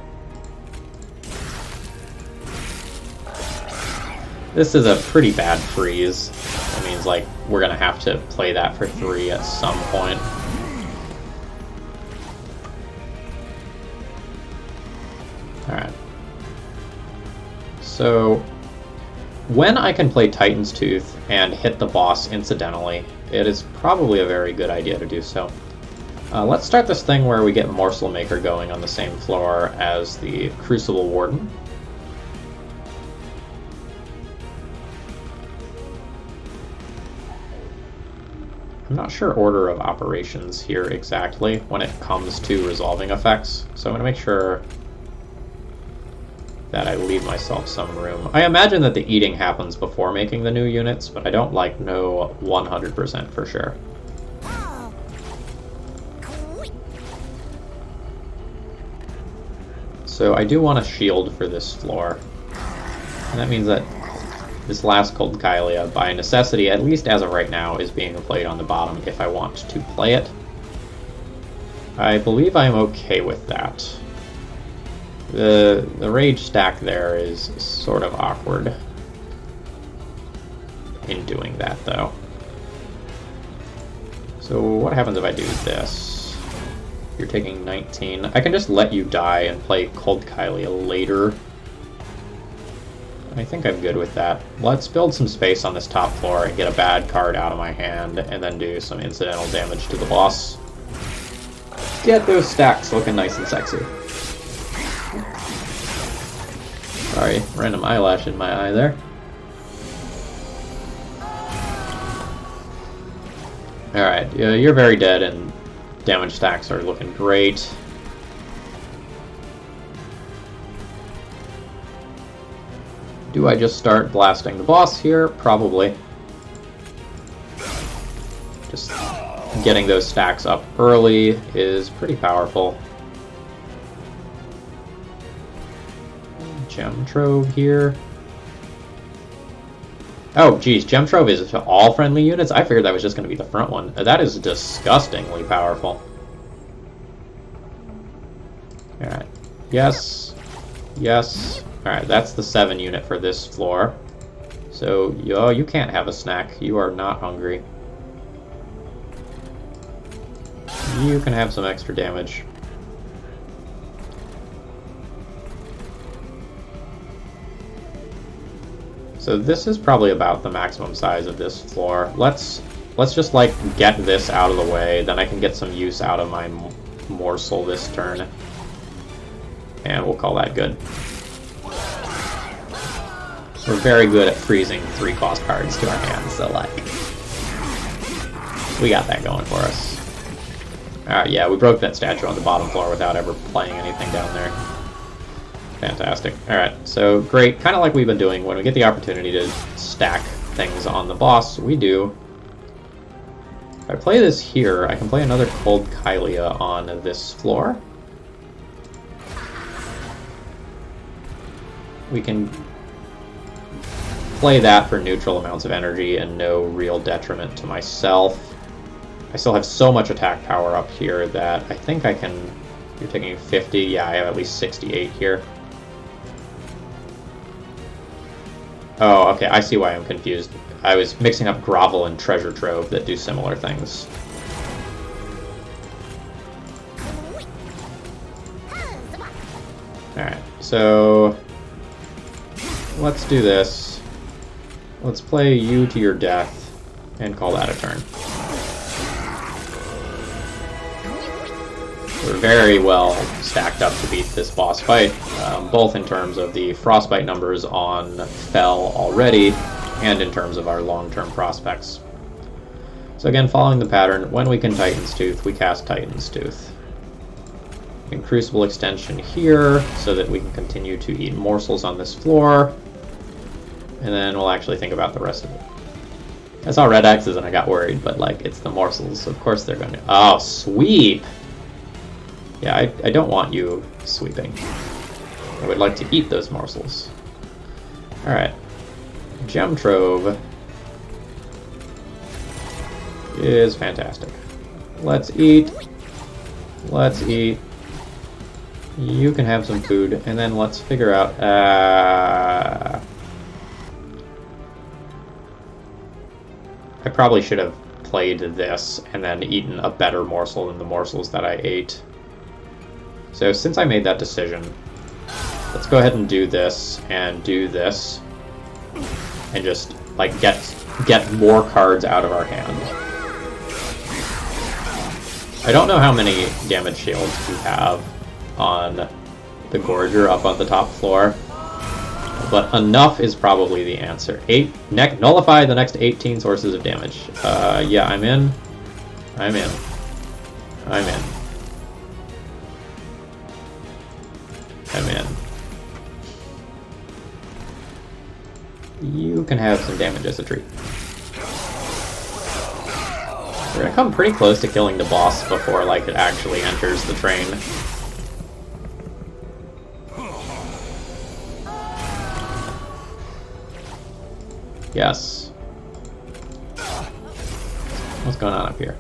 This is a pretty bad freeze. That means, like, we're going to have to play that for 3 at some point. Alright. So, when I can play Titan's Tooth and hit the boss incidentally, it is probably a very good idea to do so. Let's start this thing where we get Morsel Maker going on the same floor as the Crucible Warden. I'm not sure order of operations here exactly when it comes to resolving effects, so I'm going to make sure that I leave myself some room. I imagine that the eating happens before making the new units, but I don't know 100% for sure. So I do want a shield for this floor, and that means that this last Cold Kylia, by necessity, at least as of right now, is being played on the bottom if I want to play it. I believe I'm okay with that. The rage stack there is sort of awkward in doing that, though. So what happens if I do this? You're taking 19. I can just let you die and play Cold Kylia later. I think I'm good with that. Let's build some space on this top floor and get a bad card out of my hand, and then do some incidental damage to the boss. Get those stacks looking nice and sexy. Sorry, random eyelash in my eye there. Alright, you're very dead, and damage stacks are looking great. Do I just start blasting the boss here? Probably. Just getting those stacks up early is pretty powerful. Gem Trove here. Oh, geez, Gem Trove is to all friendly units? I figured that was just going to be the front one. That is disgustingly powerful. Alright. Yes. Yes. Alright, that's the 7 unit for this floor. So, you can't have a snack. You are not hungry. You can have some extra damage. So this is probably about the maximum size of this floor. Let's just, like, get this out of the way, then I can get some use out of my morsel this turn. And we'll call that good. We're very good at freezing 3-cost cards to our hands, so, like, we got that going for us. Alright, yeah, we broke that statue on the bottom floor without ever playing anything down there. Fantastic. Alright, so great. Kind of like we've been doing when we get the opportunity to stack things on the boss, we do. If I play this here, I can play another Cold Kylia on this floor. We can play that for neutral amounts of energy and no real detriment to myself. I still have so much attack power up here that I think I can... You're taking 50. Yeah, I have at least 68 here. Oh, okay, I see why I'm confused. I was mixing up Grovel and Treasure Trove that do similar things. Alright, so... let's do this. Let's play you to your death and call that a turn. We're very well stacked up to beat this boss fight, both in terms of the frostbite numbers on Fell already, and in terms of our long-term prospects. So again, following the pattern, when we can Titan's Tooth, we cast Titan's Tooth. Crucible extension here, so that we can continue to eat morsels on this floor, and then we'll actually think about the rest of it. I saw red X's and I got worried, but like, it's the morsels, so of course they're going to... Oh, sweep! Yeah, I don't want you sweeping. I would like to eat those morsels. Alright. Gem Trove is fantastic. Let's eat. Let's eat. You can have some food, and then let's figure out... I probably should have played this and then eaten a better morsel than the morsels that I ate. So since I made that decision, let's go ahead and do this, and just like get more cards out of our hand. I don't know how many damage shields we have on the Gorger up on the top floor, but enough is probably the answer. Nullify the next 18 sources of damage. Yeah, I'm in. I'm in. I'm in. I'm in. You can have some damage as a treat. We're gonna come pretty close to killing the boss before like it actually enters the train. Yes. What's going on up here?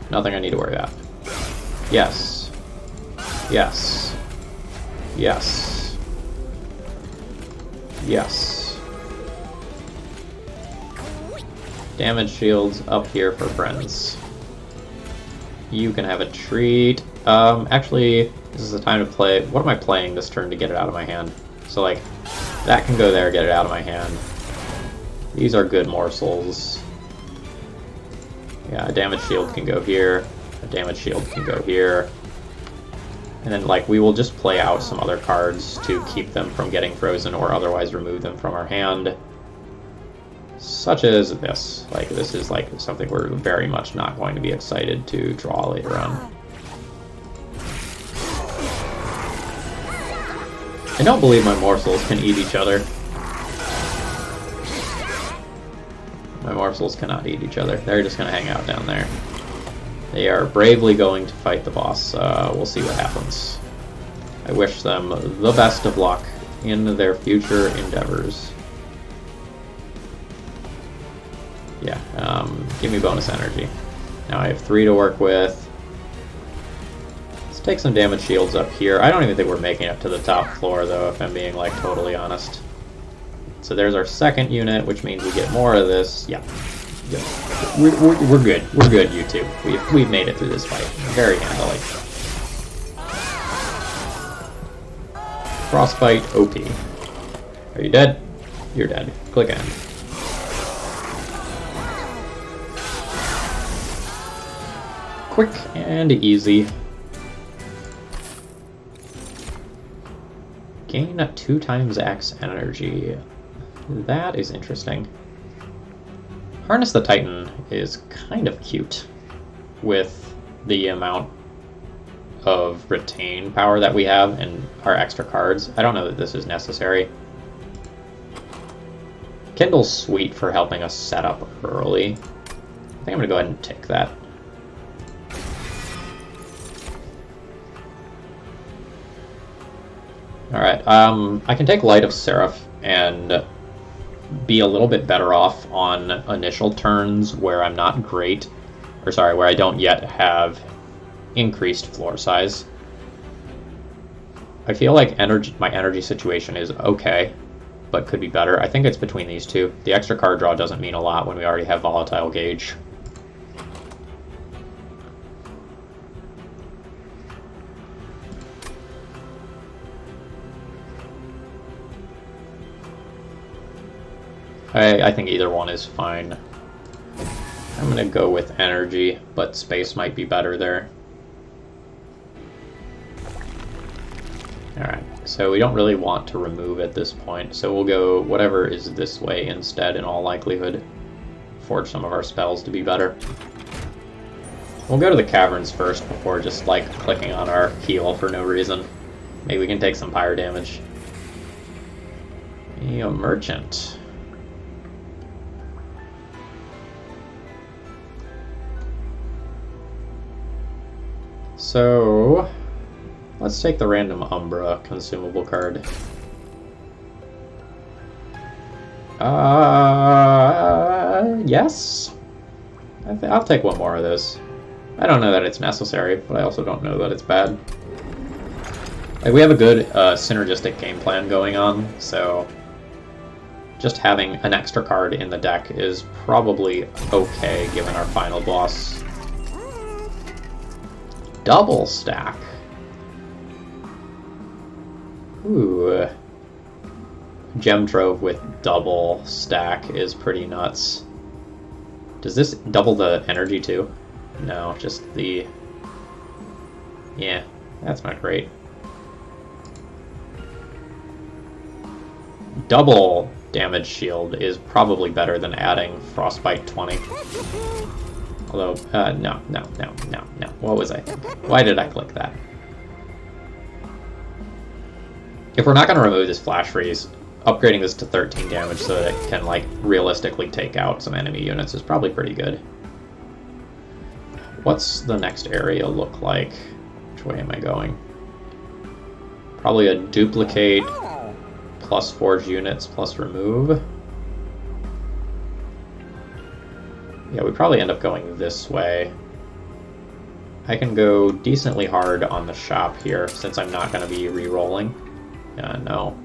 Nothing I need to worry about. Yes. Yes. Yes. Yes. Damage shields up here for friends. You can have a treat. Actually, this is the time to play... What am I playing this turn to get it out of my hand? So, like, that can go there, get it out of my hand. These are good morsels. Yeah, a damage shield can go here. A damage shield can go here. And then, like, we will just play out some other cards to keep them from getting frozen or otherwise remove them from our hand. Such as this. Like, this is, like, something we're very much not going to be excited to draw later on. I don't believe my morsels can eat each other. My morsels cannot eat each other. They're just going to hang out down there. They are bravely going to fight the boss. We'll see what happens. I wish them the best of luck in their future endeavors. Yeah, give me bonus energy. Now I have 3 to work with. Let's take some damage shields up here. I don't even think we're making it to the top floor, though, if I'm being, like, totally honest. So there's our second unit, which means we get more of this. Yeah. We're good. We're good, you two. We've made it through this fight very handily. Frostbite OP. Are you dead? You're dead. Click end. Quick and easy. Gain 2 times X energy. That is interesting. Harness the Titan is kind of cute with the amount of retain power that we have and our extra cards. I don't know that this is necessary. Kindle's sweet for helping us set up early. I think I'm going to go ahead and tick that. Alright, I can take Light of Seraph and be a little bit better off on initial turns where I'm not great, or sorry, where I don't yet have increased floor size. I feel like my energy situation is okay, but could be better. I think it's between these two. The extra card draw doesn't mean a lot when we already have volatile gauge. I think either one is fine. I'm going to go with energy, but space might be better there. Alright, so we don't really want to remove at this point, so we'll go whatever is this way instead in all likelihood. Forge some of our spells to be better. We'll go to the caverns first before just like clicking on our heal for no reason. Maybe we can take some fire damage. A merchant. So, let's take the random Umbra consumable card. Yes? I'll take one more of those. I don't know that it's necessary, but I also don't know that it's bad. Like, we have a good synergistic game plan going on, so just having an extra card in the deck is probably okay given our final boss. Double stack. Ooh. Gem Trove with double stack is pretty nuts. Does this double the energy too? No, just the... Yeah, that's not great. Double damage shield is probably better than adding Frostbite 20. Although, no. What was I thinking? Why did I click that? If we're not going to remove this Flash Freeze, upgrading this to 13 damage so that it can, like, realistically take out some enemy units is probably pretty good. What's the next area look like? Which way am I going? Probably a duplicate plus forge units plus remove. Yeah, we probably end up going this way. I can go decently hard on the shop here, since I'm not going to be re-rolling. No.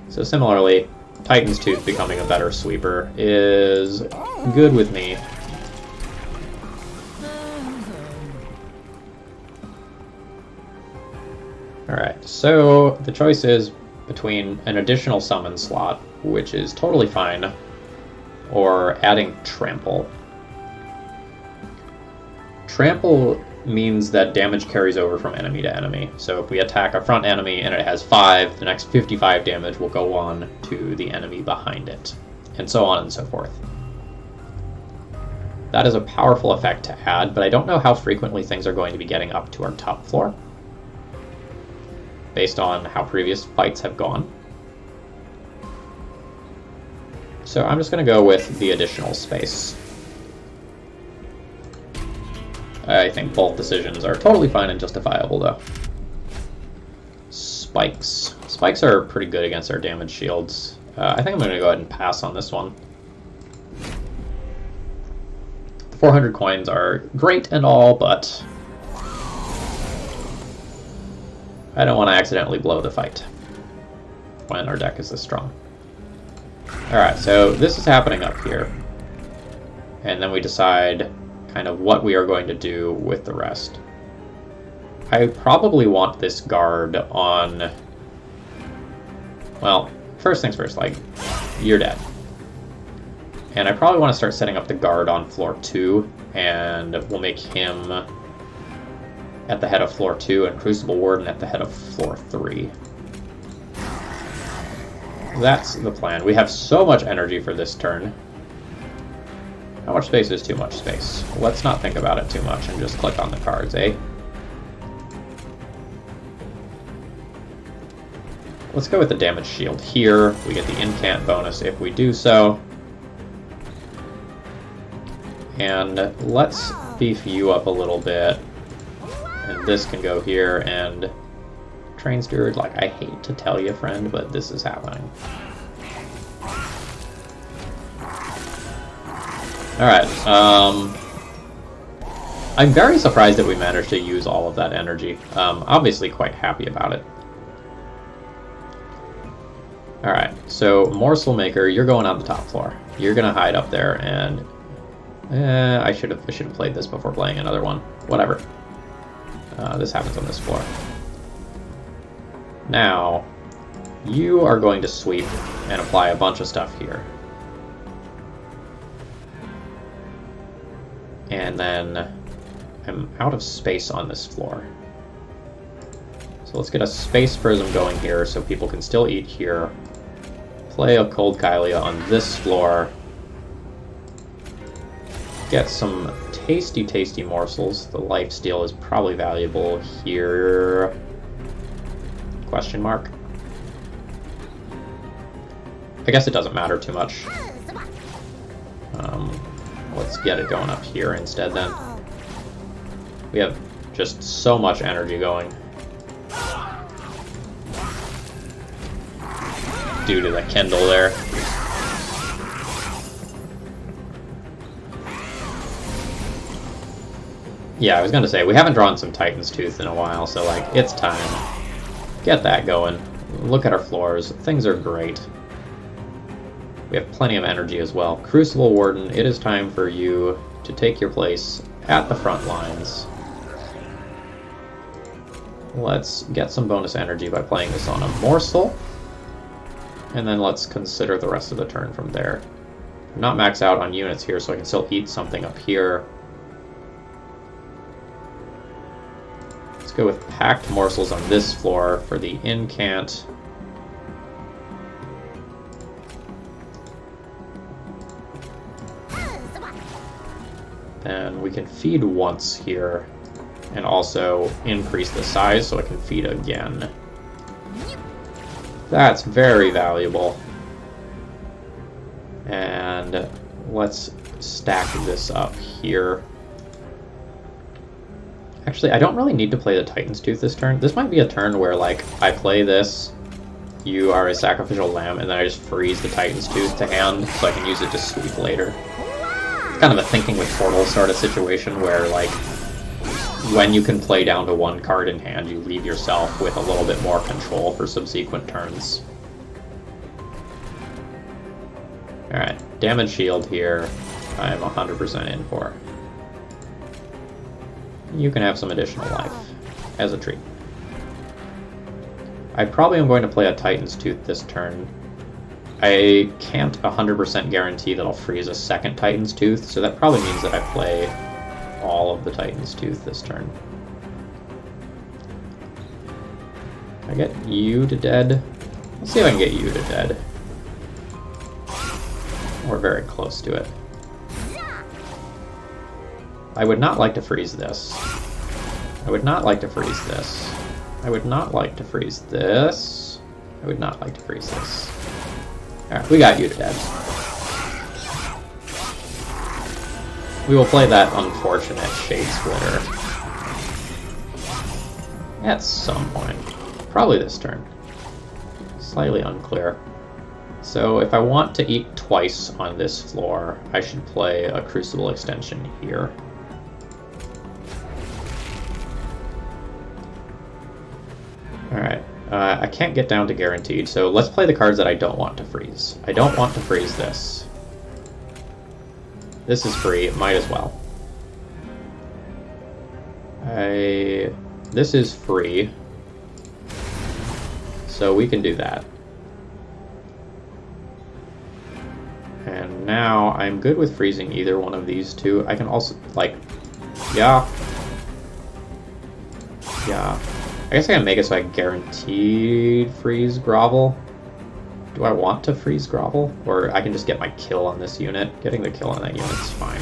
So similarly, Titan's Tooth becoming a better sweeper is good with me. Alright, so the choice is between an additional summon slot, which is totally fine, or adding Trample. Trample means that damage carries over from enemy to enemy. So if we attack a front enemy and it has 5, the next 55 damage will go on to the enemy behind it, and so on and so forth. That is a powerful effect to add, but I don't know how frequently things are going to be getting up to our top floor, based on how previous fights have gone. So I'm just going to go with the additional space. I think both decisions are totally fine and justifiable, though. Spikes. Spikes are pretty good against our damage shields. I think I'm going to go ahead and pass on this one. The 400 coins are great and all, but I don't want to accidentally blow the fight when our deck is this strong. Alright, so this is happening up here. And then we decide kind of what we are going to do with the rest. I probably want this guard on... Well, first things first, like, you're dead. And I probably want to start setting up the guard on floor 2, and we'll make him at the head of floor 2 and Crucible Warden at the head of floor 3. That's the plan. We have so much energy for this turn. How much space is too much space? Let's not think about it too much and just click on the cards, eh? Let's go with the damage shield here. We get the incant bonus if we do so. And let's beef you up a little bit. And this can go here, and Train Steward, like, I hate to tell you, friend, but this is happening. Alright, I'm very surprised that we managed to use all of that energy. Obviously quite happy about it. Alright, so Morsel Maker, you're going on the top floor. You're gonna hide up there, and I should have played this before playing another one. Whatever. This happens on this floor. Now, you are going to sweep and apply a bunch of stuff here. And then I'm out of space on this floor. So let's get a space prism going here so people can still eat here. Play a cold Kylia on this floor. Get some tasty, tasty morsels. The life steal is probably valuable here. Question mark. I guess it doesn't matter too much. Let's get it going up here instead then. We have just so much energy going. Due to the Kindle there. Yeah, I was gonna say, we haven't drawn some Titan's Tooth in a while, so like, it's time. Get that going. Look at our floors. Things are great. We have plenty of energy as well. Crucible Warden, it is time for you to take your place at the front lines. Let's get some bonus energy by playing this on a Morsel. And then let's consider the rest of the turn from there. I'm not maxed out on units here, so I can still eat something up here. Let's go with packed morsels on this floor for the incant. Then we can feed once here, and also increase the size so I can feed again. That's very valuable. And let's stack this up here. Actually, I don't really need to play the Titan's Tooth this turn. This might be a turn where, like, I play this, you are a sacrificial lamb, and then I just freeze the Titan's Tooth to hand so I can use it to sweep later. It's kind of a thinking with Portal sort of situation where, like, when you can play down to one card in hand, you leave yourself with a little bit more control for subsequent turns. Alright, damage shield here, I'm 100% in for. You can have some additional life, as a treat. I probably am going to play a Titan's Tooth this turn. I can't 100% guarantee that I'll freeze a second Titan's Tooth, so that probably means that I play all of the Titan's Tooth this turn. Can I get you to dead? Let's see if I can get you to dead. We're very close to it. I would not like to freeze this. I would not like to freeze this. I would not like to freeze this. I would not like to freeze this. Alright, we got you to dead. We will play that unfortunate Shade Splitter at some point. Probably this turn. Slightly unclear. So if I want to eat twice on this floor, I should play a Crucible Extension here. Alright, I can't get down to guaranteed, so let's play the cards that I don't want to freeze. I don't want to freeze this. This is free, might as well. This is free, so we can do that. And now I'm good with freezing either one of these two. I can also, like, yeah. I guess I can make it so I guaranteed freeze Grovel. Do I want to freeze Grovel? Or I can just get my kill on this unit. Getting the kill on that unit is fine.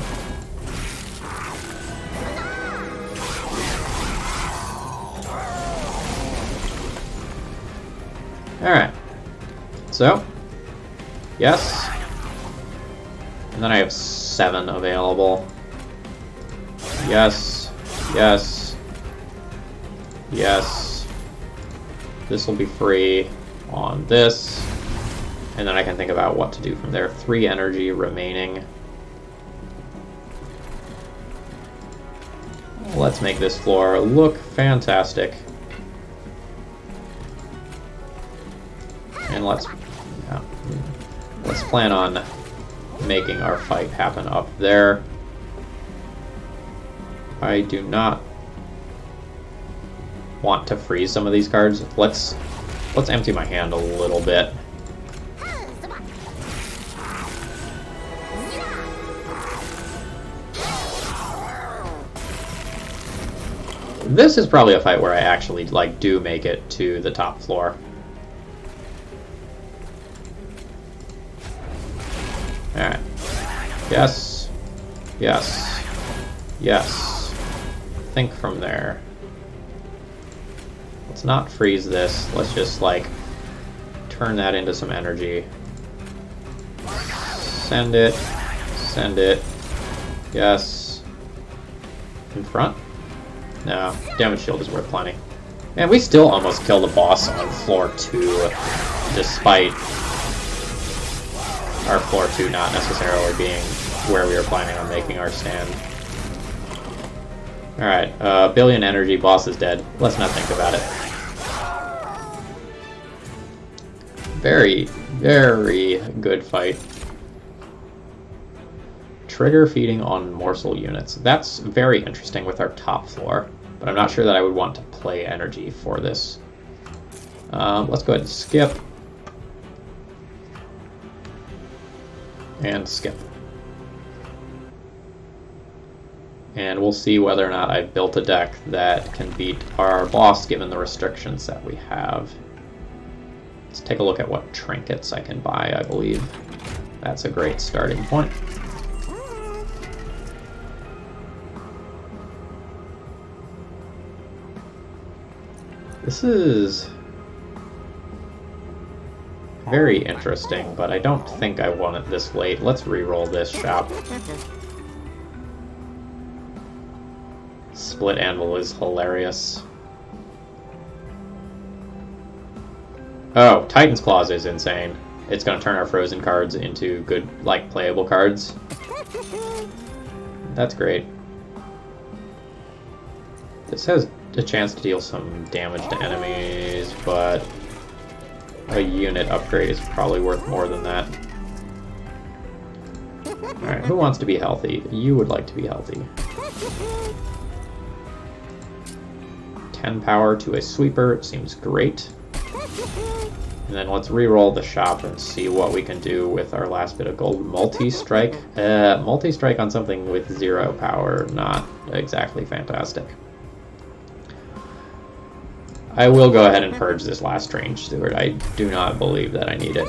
Alright. So, yes. And then I have 7 available. Yes. Yes. Yes. This will be free on this. And then I can think about what to do from there. 3 energy remaining. Let's make this floor look fantastic. And let's plan on making our fight happen up there. I do not want to freeze some of these cards. Let's empty my hand a little bit. This is probably a fight where I actually do make it to the top floor. Alright. Yes. Yes. Yes. Think from there. Let's not freeze this. Let's just, turn that into some energy. Send it. Send it. Yes. In front? No. Damage shield is worth plenty. Man, we still almost killed the boss on floor 2, despite our floor 2 not necessarily being where we were planning on making our stand. Alright, billion energy, boss is dead. Let's not think about it. Very, very good fight. Trigger feeding on morsel units. That's very interesting with our top floor, but I'm not sure that I would want to play energy for this. Let's go ahead and skip. And skip. And we'll see whether or not I've built a deck that can beat our boss given the restrictions that we have. Let's take a look at what trinkets I can buy, I believe. That's a great starting point. This is very interesting, but I don't think I want it this late. Let's re-roll this shop. Split Anvil is hilarious. Oh, Titan's Claws is insane. It's going to turn our frozen cards into good, playable cards. That's great. This has a chance to deal some damage to enemies, but a unit upgrade is probably worth more than that. Alright, who wants to be healthy? You would like to be healthy. 10 power to a sweeper seems great. And then let's re-roll the shop and see what we can do with our last bit of gold. Multi-strike? Multi-strike on something with 0 power, not exactly fantastic. I will go ahead and purge this last Strange Steward. I do not believe that I need it.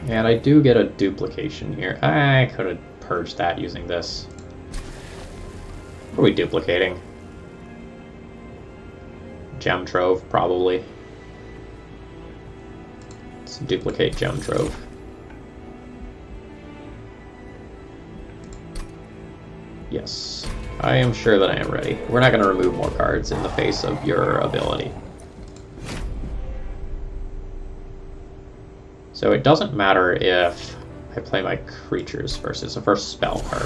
And I do get a duplication here. I could have purged that using this. What are we duplicating? Gem Trove, probably. Let's duplicate Gem Trove. Yes. I am sure that I am ready. We're not going to remove more cards in the face of your ability. So it doesn't matter if I play my creatures first. It's the first spell card.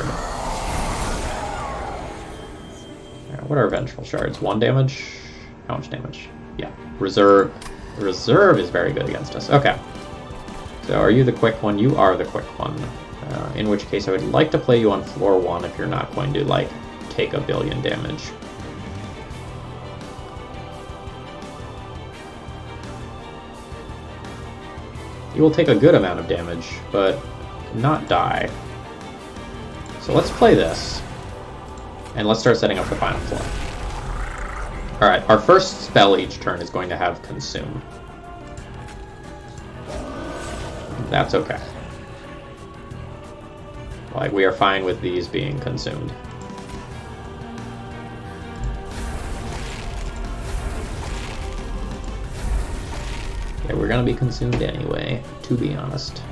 Right, what are Vengeful Shards? 1 damage? How much damage? Yeah. Reserve. Reserve is very good against us. Okay. So are you the quick one? You are the quick one. In which case I would like to play you on floor 1 if you're not going to, take a billion damage. You will take a good amount of damage, but not die. So let's play this, and let's start setting up the final floor. Alright, our first spell each turn is going to have Consume. That's okay. We are fine with these being consumed. Yeah, we're gonna be consumed anyway, to be honest.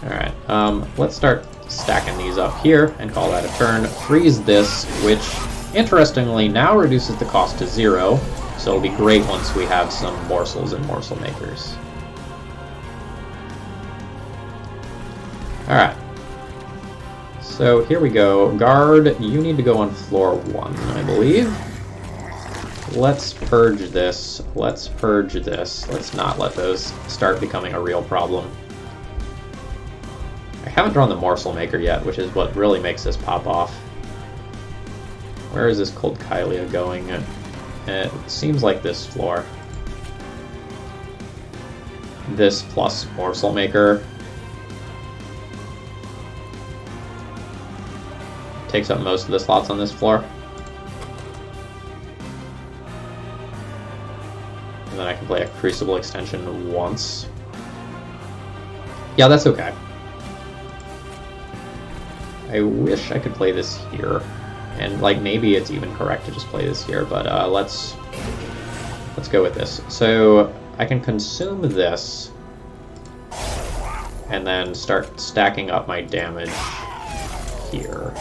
Alright, let's start stacking these up here and call that a turn. Freeze this, which, interestingly, now reduces the cost to 0, so it'll be great once we have some morsels and morsel makers. Alright. So here we go. Guard, you need to go on floor 1, I believe. Let's purge this. Let's purge this. Let's not let those start becoming a real problem. I haven't drawn the Morsel Maker yet, which is what really makes this pop off. Where is this Cold Kylia going? It seems like this floor. This plus Morsel Maker takes up most of the slots on this floor. And then I can play a Crucible extension once. Yeah, that's okay. I wish I could play this here. And like maybe it's even correct to just play this here, but let's go with this. So I can consume this and then start stacking up my damage here.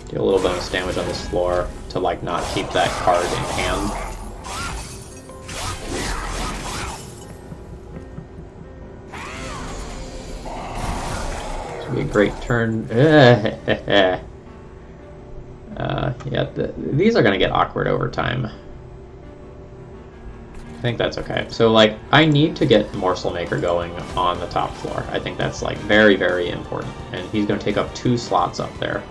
Do a little bonus damage on this floor to like not keep that card in hand. This would be a great turn. Yeah, these are gonna get awkward over time. I think that's okay. So like, I need to get Morsel Maker going on the top floor. I think that's like very, very important. And he's gonna take up 2 slots up there.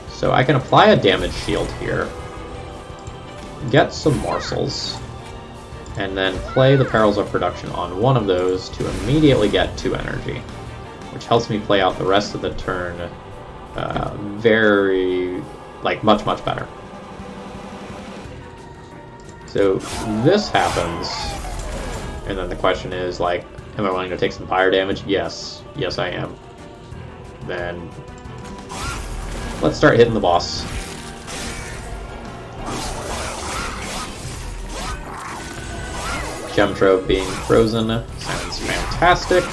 So I can apply a damage shield here, get some morsels, and then play the Perils of Production on one of those to immediately get 2 energy, which helps me play out the rest of the turn much, much better. So this happens, and then the question is, like, am I willing to take some fire damage? Yes. Yes, I am. Then let's start hitting the boss. Gem Trove being frozen sounds fantastic.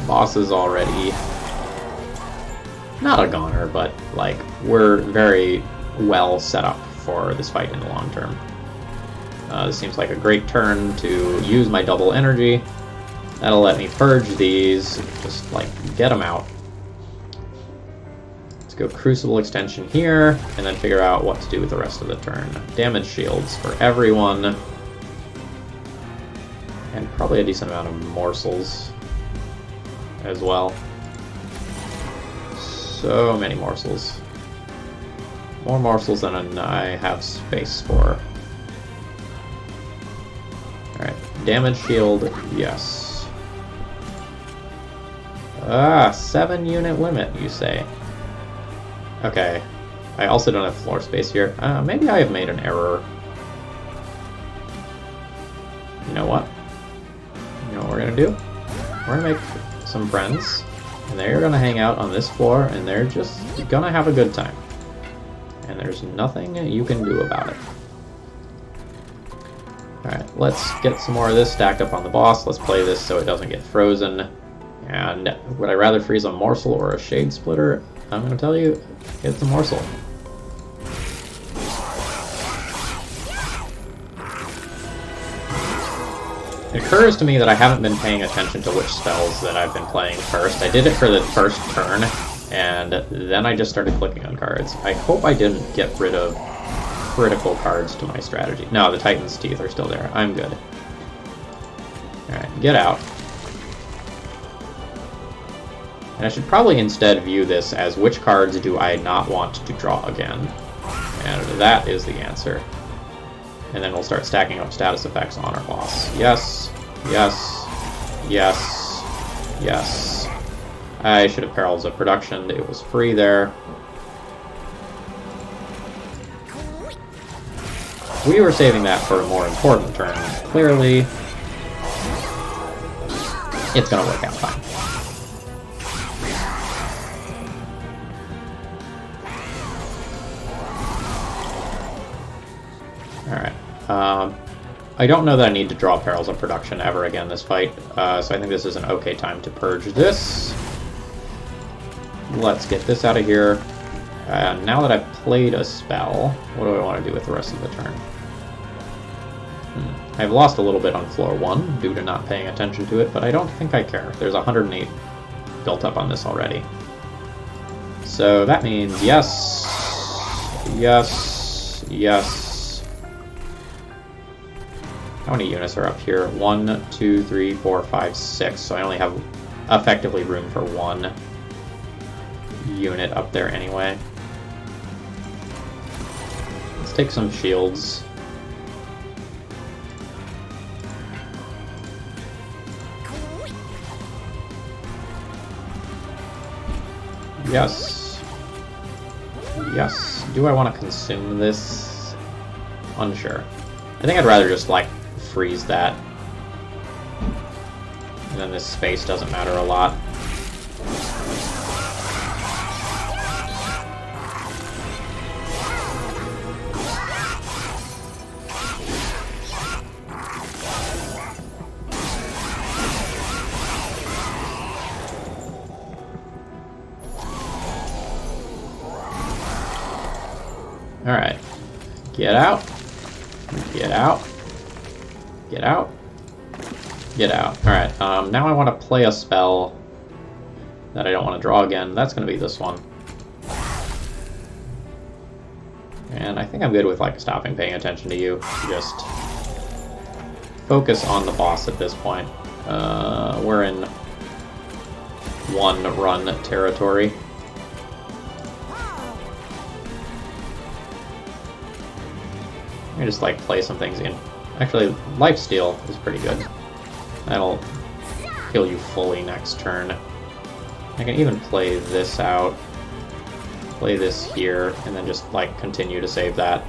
Boss is already not a goner, but like we're very well set up for this fight in the long term. This seems like a great turn to use my double energy. That'll let me purge these, just like get them out. Let's go Crucible extension here, and then figure out what to do with the rest of the turn. Damage shields for everyone, and probably a decent amount of morsels as well. So many morsels. More morsels than I have space for. Alright, damage shield, yes. 7 unit limit, you say. Okay. I also don't have floor space here. Maybe I have made an error. You know what? You know what we're gonna do? We're gonna make some friends, and they're gonna hang out on this floor, and they're just gonna have a good time. And there's nothing you can do about it. Alright, let's get some more of this stacked up on the boss. Let's play this so it doesn't get frozen. And would I rather freeze a morsel or a shade splitter? I'm gonna tell you, it's a morsel. It occurs to me that I haven't been paying attention to which spells that I've been playing first. I did it for the first turn, and then I just started clicking on cards. I hope I didn't get rid of critical cards to my strategy. No, the Titan's Teeth are still there. I'm good. Alright, get out. And I should probably instead view this as which cards do I not want to draw again. And that is the answer. And then we'll start stacking up status effects on our boss. Yes, yes, yes, yes. I should have Perils of Production. It was free there. We were saving that for a more important turn. Clearly, it's gonna work out fine. Alright. I don't know that I need to draw Perils of Production ever again this fight, so I think this is an okay time to purge this. Let's get this out of here. Now that I've played a spell, what do I want to do with the rest of the turn? I've lost a little bit on floor 1 due to not paying attention to it, but I don't think I care. There's 108 built up on this already. So that means yes, yes, yes. How many units are up here? 1, 2, 3, 4, 5, 6. So I only have effectively room for 1 unit up there anyway. Let's take some shields. Yes. Yes. Do I want to consume this? Unsure. I think I'd rather just, like, freeze that. And then this space doesn't matter a lot. Alright. Get out. Get out. Get out. Get out. Alright, now I want to play a spell that I don't want to draw again. That's going to be this one. And I think I'm good with, like, stopping paying attention to you. Just focus on the boss at this point. We're in 1-run territory. I just, like, play some things in. Actually, Lifesteal is pretty good. That'll kill you fully next turn. I can even play this out, play this here, and then just, like, continue to save that.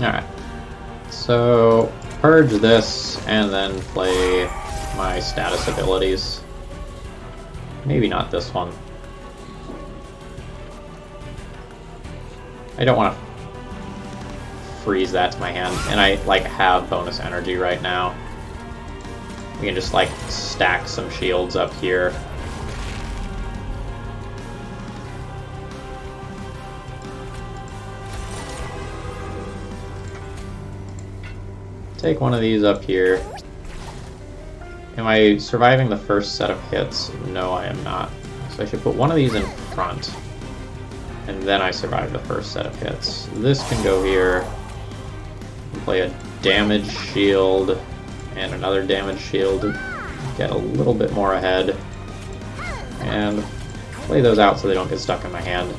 Alright. So, purge this, and then play my status abilities. Maybe not this one. I don't want to freeze that to my hand, and I, like, have bonus energy right now. We can just, like, stack some shields up here. Take one of these up here. Am I surviving the first set of hits? No, I am not. So I should put one of these in front, and then I survive the first set of hits. This can go here. Play a damage shield and another damage shield. Get a little bit more ahead. And play those out so they don't get stuck in my hand.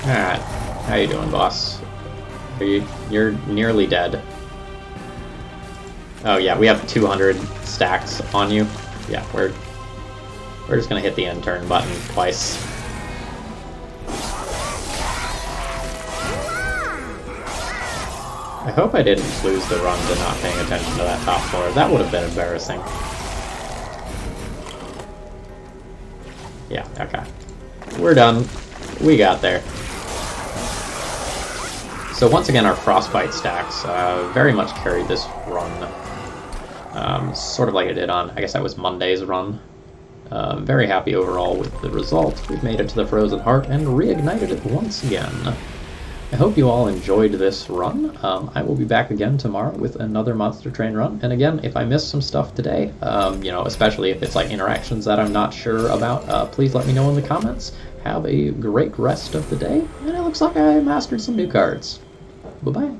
Alright, how you doing, boss? You're nearly dead. Oh yeah, we have 200 stacks on you. Yeah, we're just gonna hit the end turn button twice. I hope I didn't lose the run to not paying attention to that top floor. That would have been embarrassing. Yeah, okay. We're done. We got there. So once again, our Frostbite stacks very much carried this run. Sort of like I did on, I guess that was Monday's run. Very happy overall with the result. We've made it to the Frozen Heart and reignited it once again. I hope you all enjoyed this run. I will be back again tomorrow with another Monster Train run. And again, if I missed some stuff today, you know, especially if it's like interactions that I'm not sure about, please let me know in the comments. Have a great rest of the day, and it looks like I mastered some new cards. Bye-bye.